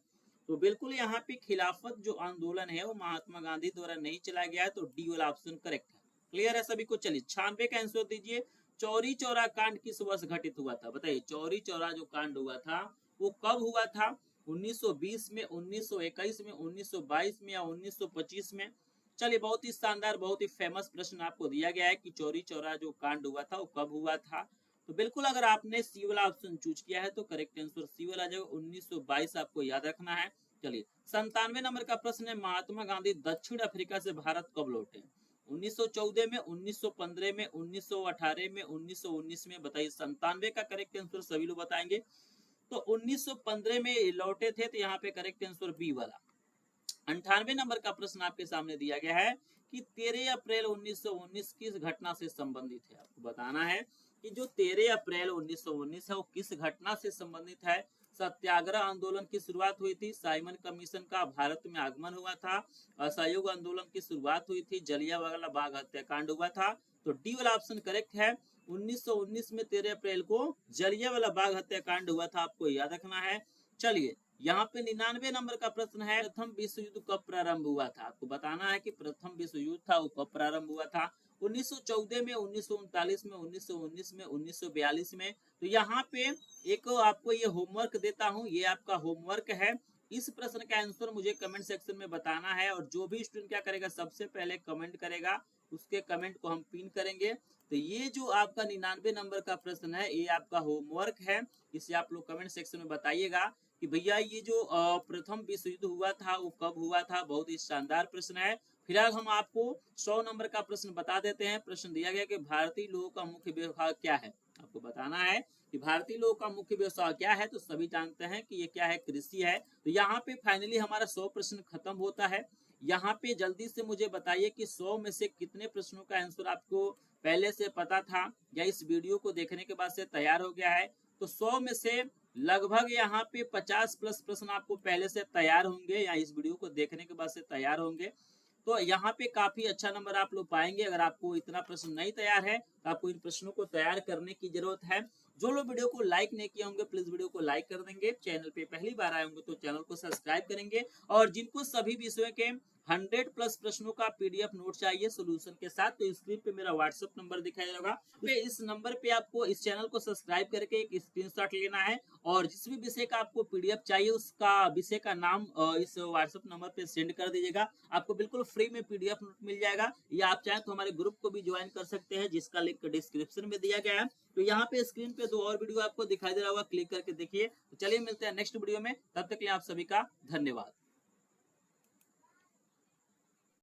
तो बिल्कुल यहाँ पे खिलाफत जो आंदोलन है वो महात्मा गांधी द्वारा नहीं चलाया गया है। तो डी वाला ऑप्शन करेक्ट है। क्लियर है सभी को। चलिए 96 का आंसर दीजिए, चौरी चौरा कांड किस वर्ष घटित हुआ था। बताइए चौरी चौरा जो कांड हुआ था वो कब हुआ था। 1920 में, 1921 में, 1922 में या 1925 में। चलिए बहुत ही शानदार, बहुत ही फेमस प्रश्न आपको दिया गया है कि चौरी चौरा जो कांड हुआ था वो कब हुआ था। तो बिल्कुल अगर आपने सी वाला ऑप्शन चूज किया है तो करेक्ट आंसर सी वाला जो 1922 आपको याद रखना है। चलिए 97 नंबर का प्रश्न है, महात्मा गांधी दक्षिण अफ्रीका से भारत कब लौटे। 1914 में, 1915 में, 1918 में, 1919 में। बताइए 97 का करेक्ट आंसर सभी लोग बताएंगे। तो 1915 में लौटे थे, तो यहाँ पे करेक्ट आंसर बी वाला। 98 नंबर का प्रश्न आपके सामने दिया गया है कि 13 अप्रैल 1919 किस घटना से संबंधित है। आपको बताना है कि जो 13 अप्रैल 1919 है वो किस घटना से संबंधित है। सत्याग्रह आंदोलन की शुरुआत हुई थी, साइमन कमीशन का भारत में आगमन हुआ था, असहयोग आंदोलन की शुरुआत हुई थी, जलियांवाला बाग हत्याकांड हुआ था। तो डी वाला ऑप्शन करेक्ट है। 1919 में 13 अप्रैल को जलियांवाला बाग हत्याकांड हुआ था, आपको याद रखना है। चलिए यहाँ पे 99 नंबर का प्रश्न है, प्रथम विश्व युद्ध कब प्रारंभ हुआ था। आपको बताना है कि प्रथम विश्व युद्ध था वो कब प्रारंभ हुआ था। 1914 में, 1939 में, 1919 में, 1942 में। तो यहाँ पे एक आपको ये होमवर्क देता हूँ, ये आपका होमवर्क है। इस प्रश्न का आंसर मुझे कमेंट सेक्शन में बताना है, और जो भी स्टूडेंट क्या करेगा, सबसे पहले कमेंट करेगा, उसके कमेंट को हम पिन करेंगे। तो ये जो आपका 99 नंबर का प्रश्न है, ये आपका होमवर्क है। इसे आप लोग कमेंट सेक्शन में बताइएगा कि भैया ये जो प्रथम विश्व युद्ध हुआ था वो कब हुआ था। बहुत ही शानदार प्रश्न है। फिलहाल हम आपको 100 नंबर का प्रश्न बता देते हैं। प्रश्न दिया गया कि भारतीय लोगों का मुख्य व्यवसाय क्या है। आपको बताना है कि भारतीय लोगों का मुख्य व्यवसाय क्या है। तो सभी जानते हैं कि ये क्या है, कृषि है। तो यहाँ पे फाइनली हमारा 100 प्रश्न खत्म होता है। यहाँ पे जल्दी से मुझे बताइए कि 100 में से कितने प्रश्नों का आंसर आपको पहले से पता था या इस वीडियो को देखने के बाद से तैयार हो गया है। तो 100 में से लगभग यहाँ पे 50 प्लस प्रश्न आपको पहले से तैयार होंगे या इस वीडियो को देखने के बाद से तैयार होंगे। तो यहाँ पे काफी अच्छा नंबर आप लोग पाएंगे। अगर आपको इतना प्रश्न नहीं तैयार है तो आपको इन प्रश्नों को तैयार करने की जरूरत है। जो लोग वीडियो को लाइक नहीं किए होंगे प्लीज वीडियो को लाइक कर देंगे। चैनल पे पहली बार आए होंगे तो चैनल को सब्सक्राइब करेंगे। और जिनको सभी विषयों के 100 प्लस प्रश्नों का पीडीएफ नोट चाहिए सोल्यूशन के साथ, तो स्क्रीन पे मेरा व्हाट्सएप नंबर दिखाई देगा। पे इस नंबर पे आपको इस चैनल को सब्सक्राइब करके एक स्क्रीनशॉट लेना है, और जिस भी विषय का आपको पीडीएफ चाहिए उसका विषय का नाम इस व्हाट्सएप नंबर पे सेंड कर दीजिएगा। आपको बिल्कुल फ्री में पीडीएफ नोट मिल जाएगा। या आप चाहें तो हमारे ग्रुप को भी ज्वाइन कर सकते हैं, जिसका लिंक डिस्क्रिप्शन में दिया गया है। तो यहाँ पे स्क्रीन पे 2 और वीडियो आपको दिखाई दे रहा होगा, क्लिक करके देखिए। तो चलिए मिलते हैं नेक्स्ट वीडियो में, तब तक के लिए आप सभी का धन्यवाद।